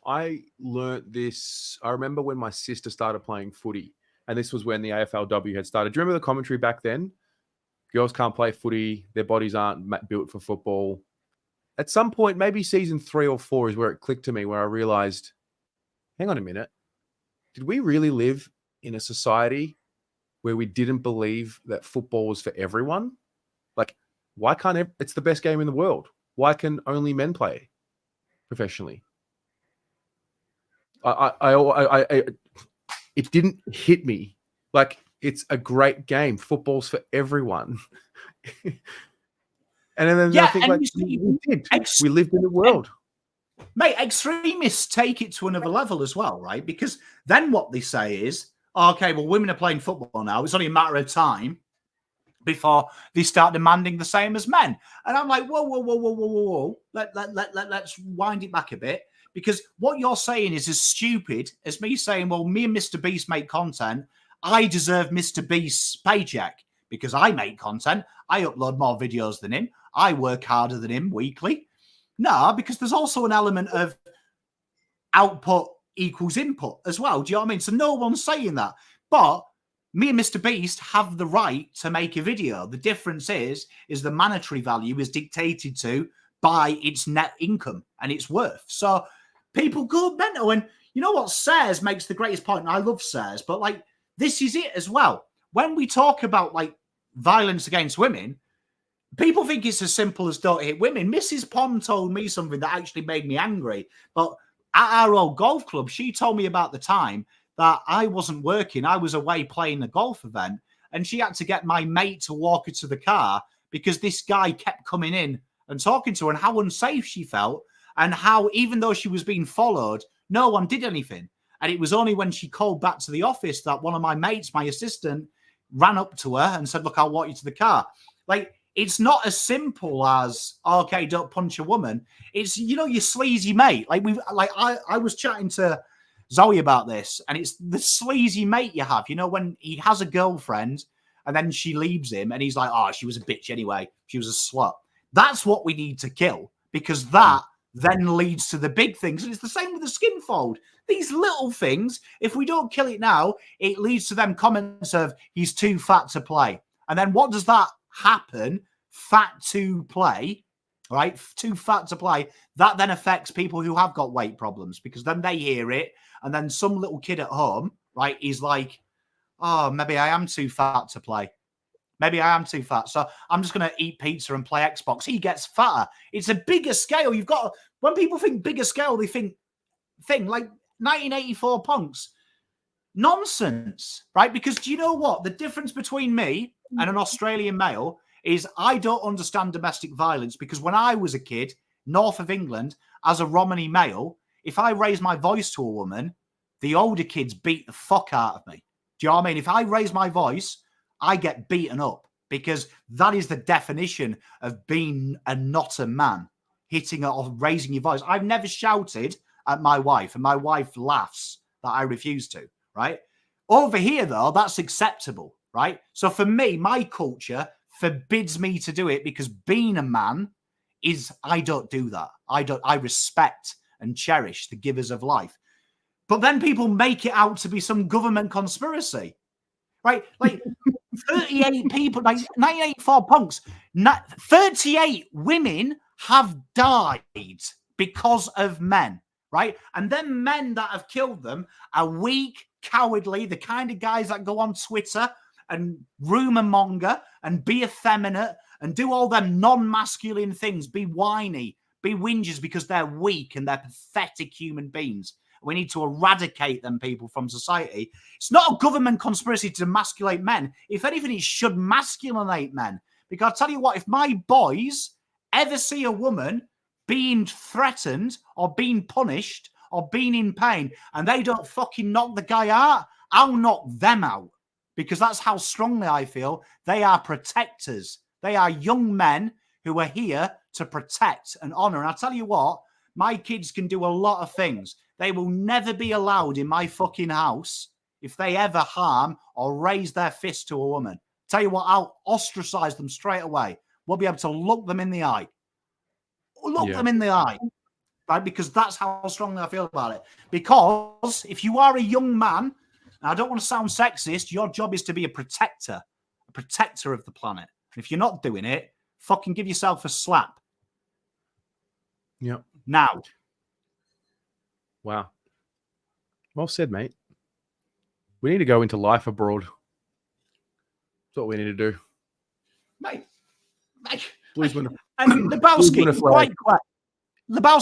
I learnt this. I remember when my sister started playing footy, and this was when the AFLW had started. Do you remember the commentary back then? Girls can't play footy. Their bodies aren't built for football. At some point, maybe season 3 or 4 is where it clicked to me, where I realized, hang on a minute. Did we really live in a society where we didn't believe that football was for everyone? Like, why can't it's the best game in the world? Why can only men play professionally? It didn't hit me. Like, it's a great game. Football's for everyone. And then I think, like, we lived in the world. Mate, extremists take it to another level as well, right? Because then what they say is, okay, well, women are playing football now. It's only a matter of time before they start demanding the same as men. And I'm like, whoa. Let's wind it back a bit. Because what you're saying is as stupid as me saying, well, me and Mr. Beast make content. I deserve Mr. Beast's paycheck because I make content. I upload more videos than him. I work harder than him weekly. No, because there's also an element of output equals input as well. Do you know what I mean? So no one's saying that. But me and Mr. Beast have the right to make a video. The difference is the monetary value is dictated to by its net income and its worth. So people go mental. And you know what? Sayers makes the greatest point. And I love Sayers, but like, this is it as well. When we talk about like violence against women, people think it's as simple as don't hit women. Mrs. Pom told me something that actually made me angry. But at our old golf club, she told me about the time that I wasn't working. I was away playing a golf event, and she had to get my mate to walk her to the car because this guy kept coming in and talking to her, and how unsafe she felt, and how even though she was being followed, no one did anything. And it was only when she called back to the office that one of my mates, my assistant, ran up to her and said, look, I'll walk you to the car. Like, it's not as simple as, okay, don't punch a woman. It's, you know, your sleazy mate. Like, I was chatting to Zoe about this, and it's the sleazy mate you have, you know, when he has a girlfriend and then she leaves him and he's like, oh, she was a bitch anyway. She was a slut. That's what we need to kill, because that then leads to the big things. And it's the same with the Skinfold. These little things, if we don't kill it now, it leads to them comments of, he's too fat to play. And then what does that happen? Fat to play, right? Too fat to play. That then affects people who have got weight problems, because then they hear it. And then some little kid at home, right, is like, oh, maybe I am too fat to play. Maybe I am too fat. So I'm just going to eat pizza and play Xbox. He gets fatter. It's a bigger scale. You've got, when people think bigger scale, they think like 1984 punks. Nonsense, right? Because do you know what? The difference between me and an Australian male is I don't understand domestic violence, because when I was a kid, north of England, as a Romany male, if I raise my voice to a woman, the older kids beat the fuck out of me. Do you know what I mean? If I raise my voice I get beaten up because that is the definition of being not a man, hitting or raising your voice. I've never shouted at my wife, and my wife laughs that I refuse to, right? Over here, though, that's acceptable, right? So for me, my culture forbids me to do it because being a man is, I don't do that. I respect and cherish the givers of life. But then people make it out to be some government conspiracy, right? Like 38 people, like 1984 punks, 38 women have died because of men, right? And then men that have killed them are weak, cowardly, the kind of guys that go on Twitter and rumour monger and be effeminate and do all them non-masculine things, be whiny, be whingers because they're weak and they're pathetic human beings. We need to eradicate them people from society. It's not a government conspiracy to emasculate men. If anything, it should masculinate men. Because I'll tell you what, if my boys ever see a woman being threatened or being punished or being in pain and they don't fucking knock the guy out, I'll knock them out. Because that's how strongly I feel. They are protectors. They are young men who are here to protect and honour. And I'll tell you what, my kids can do a lot of things. They will never be allowed in my fucking house if they ever harm or raise their fist to a woman. Tell you what, I'll ostracize them straight away. We'll be able to look them in the eye. Look them in the eye. Right? Because that's how strongly I feel about it. Because if you are a young man, and I don't want to sound sexist, your job is to be a protector of the planet. And if you're not doing it, fucking give yourself a slap. Yep. Now. Wow. Well said, mate. We need to go into life abroad. That's what we need to do. Mate. And Lebowski,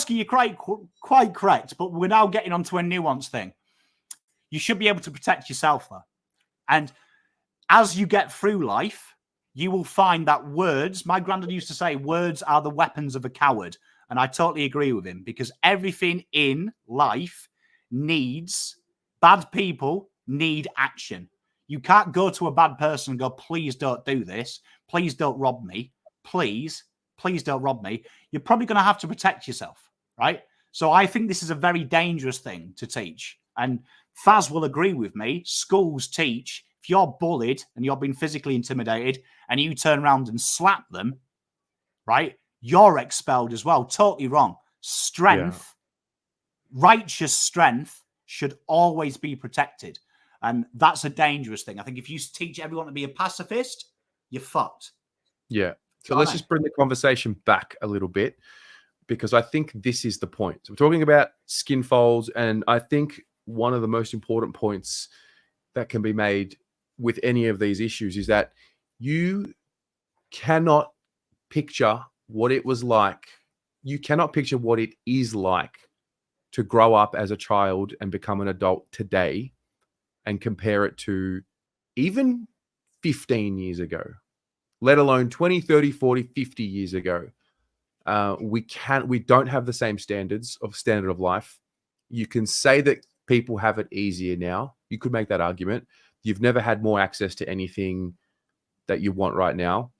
you're quite correct, but we're now getting onto a nuanced thing. You should be able to protect yourself, though. And as you get through life, you will find that words, my granddad used to say, words are the weapons of a coward. And I totally agree with him because everything in life needs, bad people need action. You can't go to a bad person and go, please don't do this. Please don't rob me. Please don't rob me. You're probably going to have to protect yourself, right? So I think this is a very dangerous thing to teach. And Faz will agree with me. Schools teach, if you're bullied and you're being physically intimidated and you turn around and slap them, right? You're expelled as well. Totally wrong. Strength, righteous strength should always be protected. And that's a dangerous thing. I think if you teach everyone to be a pacifist, you're fucked. Yeah. So let's just bring the conversation back a little bit because I think this is the point. So we're talking about skinfolds, and I think one of the most important points that can be made with any of these issues is that you cannot picture what it was like. You cannot picture what it is like to grow up as a child and become an adult today and compare it to even 15 years ago, let alone 20, 30, 40, 50 years ago. We don't have the same standard of life. You can say that people have it easier now. You could make that argument. You've never had more access to anything that you want right now.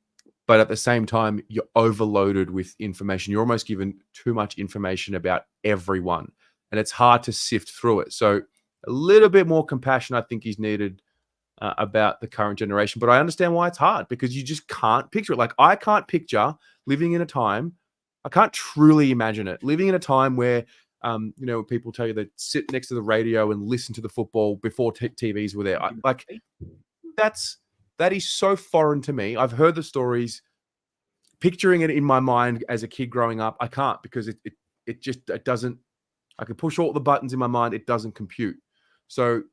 But at the same time, you're overloaded with information. You're almost given too much information about everyone. And it's hard to sift through it. So a little bit more compassion, I think, is needed about the current generation. But I understand why it's hard, because you just can't picture it. Like, I can't picture living in a time, I can't truly imagine it, living in a time where, people tell you they sit next to the radio and listen to the football before TVs were there. That is so foreign to me. I've heard the stories, picturing it in my mind as a kid growing up. I can't, because it doesn't, I can push all the buttons in my mind. It doesn't compute. So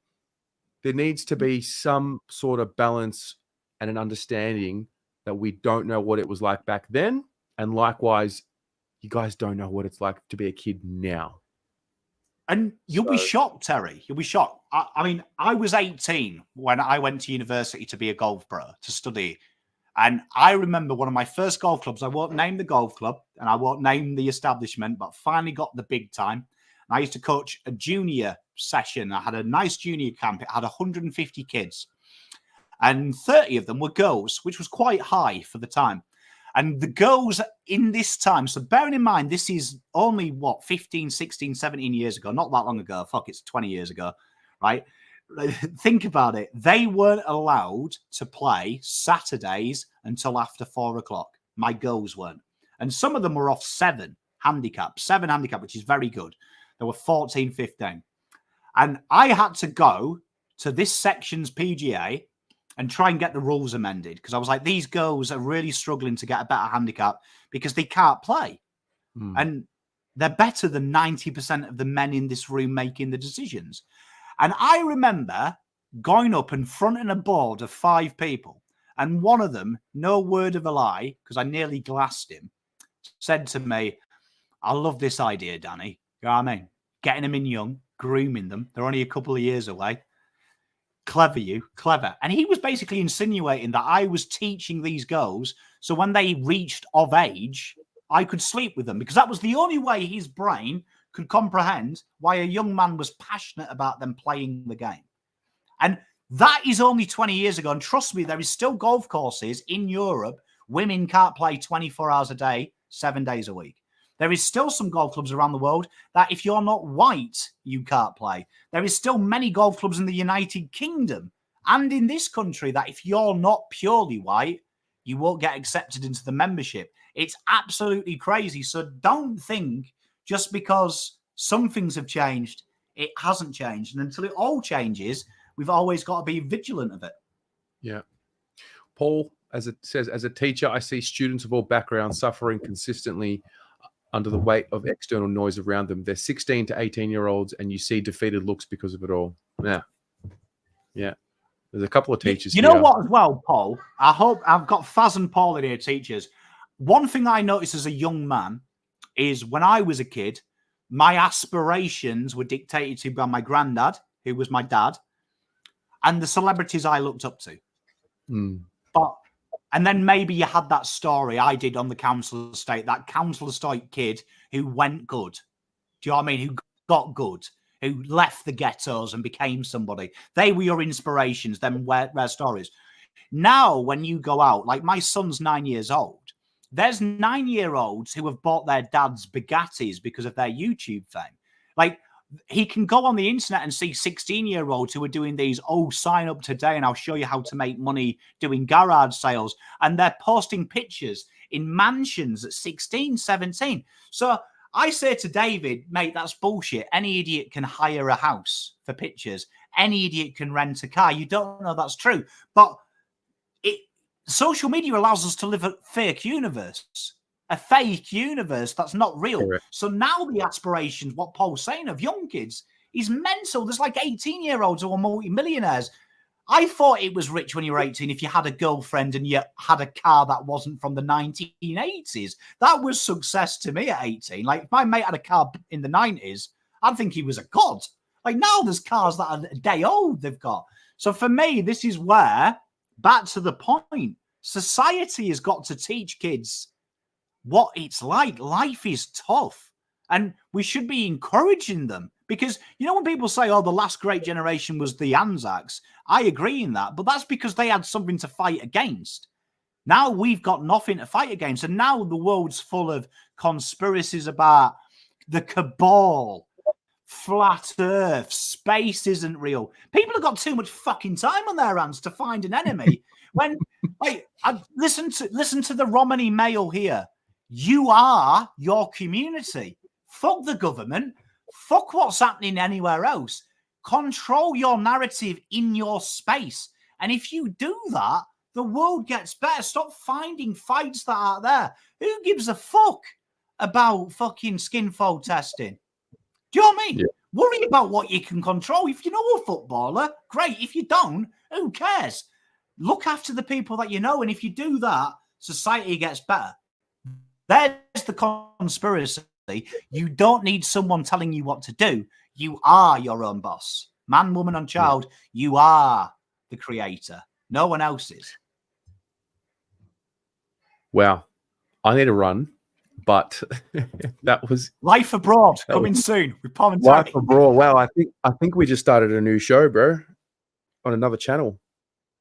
there needs to be some sort of balance and an understanding that we don't know what it was like back then. And likewise, you guys don't know what it's like to be a kid now. And you'll be shocked, Terry. You'll be shocked. I mean, I was 18 when I went to university to be a golf pro, to study. And I remember one of my first golf clubs. I won't name the golf club and I won't name the establishment, but finally got the big time. And I used to coach a junior session. I had a nice junior camp. It had 150 kids. and 30 of them were girls, which was quite high for the time. And the girls in this time, so bearing in mind, this is only, 15, 16, 17 years ago, not that long ago. Fuck, it's 20 years ago, right? Think about it. They weren't allowed to play Saturdays until after 4 o'clock. My girls weren't. And some of them were off 7 handicap, which is very good. There were 14, 15. And I had to go to this section's PGA and try and get the rules amended, because I was like, these girls are really struggling to get a better handicap because they can't play. And they're better than 90% of the men in this room making the decisions. And I remember going up and fronting a board of 5 people, and one of them, no word of a lie, because I nearly glassed him, said to me, I love this idea, Danny. You know what I mean? Getting them in young, grooming them. They're only a couple of years away. Clever. And he was basically insinuating that I was teaching these girls so when they reached of age, I could sleep with them, because that was the only way his brain could comprehend why a young man was passionate about them playing the game. And that is only 20 years ago. And trust me, there is still golf courses in Europe. Women can't play 24 hours a day, 7 days a week. There is still some golf clubs around the world that if you're not white, you can't play. There is still many golf clubs in the United Kingdom and in this country that if you're not purely white, you won't get accepted into the membership. It's absolutely crazy. So don't think just because some things have changed, it hasn't changed. And until it all changes, we've always got to be vigilant of it. Yeah. Paul, as it says, as a teacher, I see students of all backgrounds suffering consistently under the weight of external noise around them. They're 16 to 18-year-olds, and you see defeated looks because of it all. Yeah. There's a couple of teachers You know what as well, Paul? I hope I've got Faz and Paul in here, teachers. One thing I noticed as a young man is when I was a kid, my aspirations were dictated to by my granddad, who was my dad, and the celebrities I looked up to. And then maybe you had that story I did on the council estate, that council estate kid who went good. Do you know what I mean? Who got good, who left the ghettos and became somebody. They were your inspirations, them rare stories. Now, when you go out, like my son's 9 years old, there's 9-year-olds who have bought their dad's Bugattis because of their YouTube fame. Like, he can go on the internet and see 16-year-olds who are doing these, sign up today and I'll show you how to make money doing garage sales. And they're posting pictures in mansions at 16, 17. So I say to David, mate, that's bullshit. Any idiot can hire a house for pictures. Any idiot can rent a car. You don't know that's true. But social media allows us to live a fake universe. A fake universe that's not real. Correct. So now the aspirations, what Paul's saying of young kids, is mental. There's like 18-year-olds who are multi-millionaires. I thought it was rich when you were 18 if you had a girlfriend and you had a car that wasn't from the 1980s. That was success to me at 18. Like, if my mate had a car in the 90s, I'd think he was a god. Like, now there's cars that are a day old they've got. So for me, this is where, back to the point, society has got to teach kids what it's like. Life is tough, and we should be encouraging them, because you know when people say, the last great generation was the Anzacs, I agree in that, but that's because they had something to fight against. Now we've got nothing to fight against, and now the world's full of conspiracies about the cabal, flat earth, space isn't real. People have got too much fucking time on their hands to find an enemy. When listen to the Romany Mail here. You are your community. Fuck the government. Fuck what's happening anywhere else. Control your narrative in your space. And if you do that, the world gets better. Stop finding fights that are there. Who gives a fuck about fucking Skinfold testing? Do you know what I mean? Yeah. Worry about what you can control. If you know a footballer, great. If you don't, who cares? Look after the people that you know. And if you do that, society gets better. There's the conspiracy. You don't need someone telling you what to do. You are your own boss. Man, woman, and child, you are the creator. No one else is. Wow. I need to run, but that was... Life Abroad, coming soon with Paul and Life Abroad. Wow, I think we just started a new show, bro, on another channel.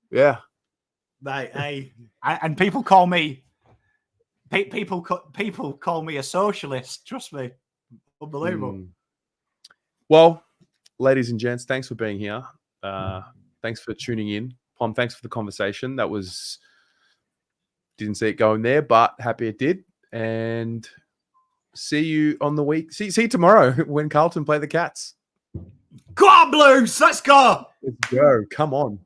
Yeah. Hey, and people call me people call me a socialist. Trust me, unbelievable. Well, ladies and gents, thanks for being here. Thanks for tuning in. Pom, thanks for the conversation. That was didn't see it going there, but happy it did. And see you on the week. See you tomorrow when Carlton play the Cats. Go on, Blues! Let's go. Let's go. Come on.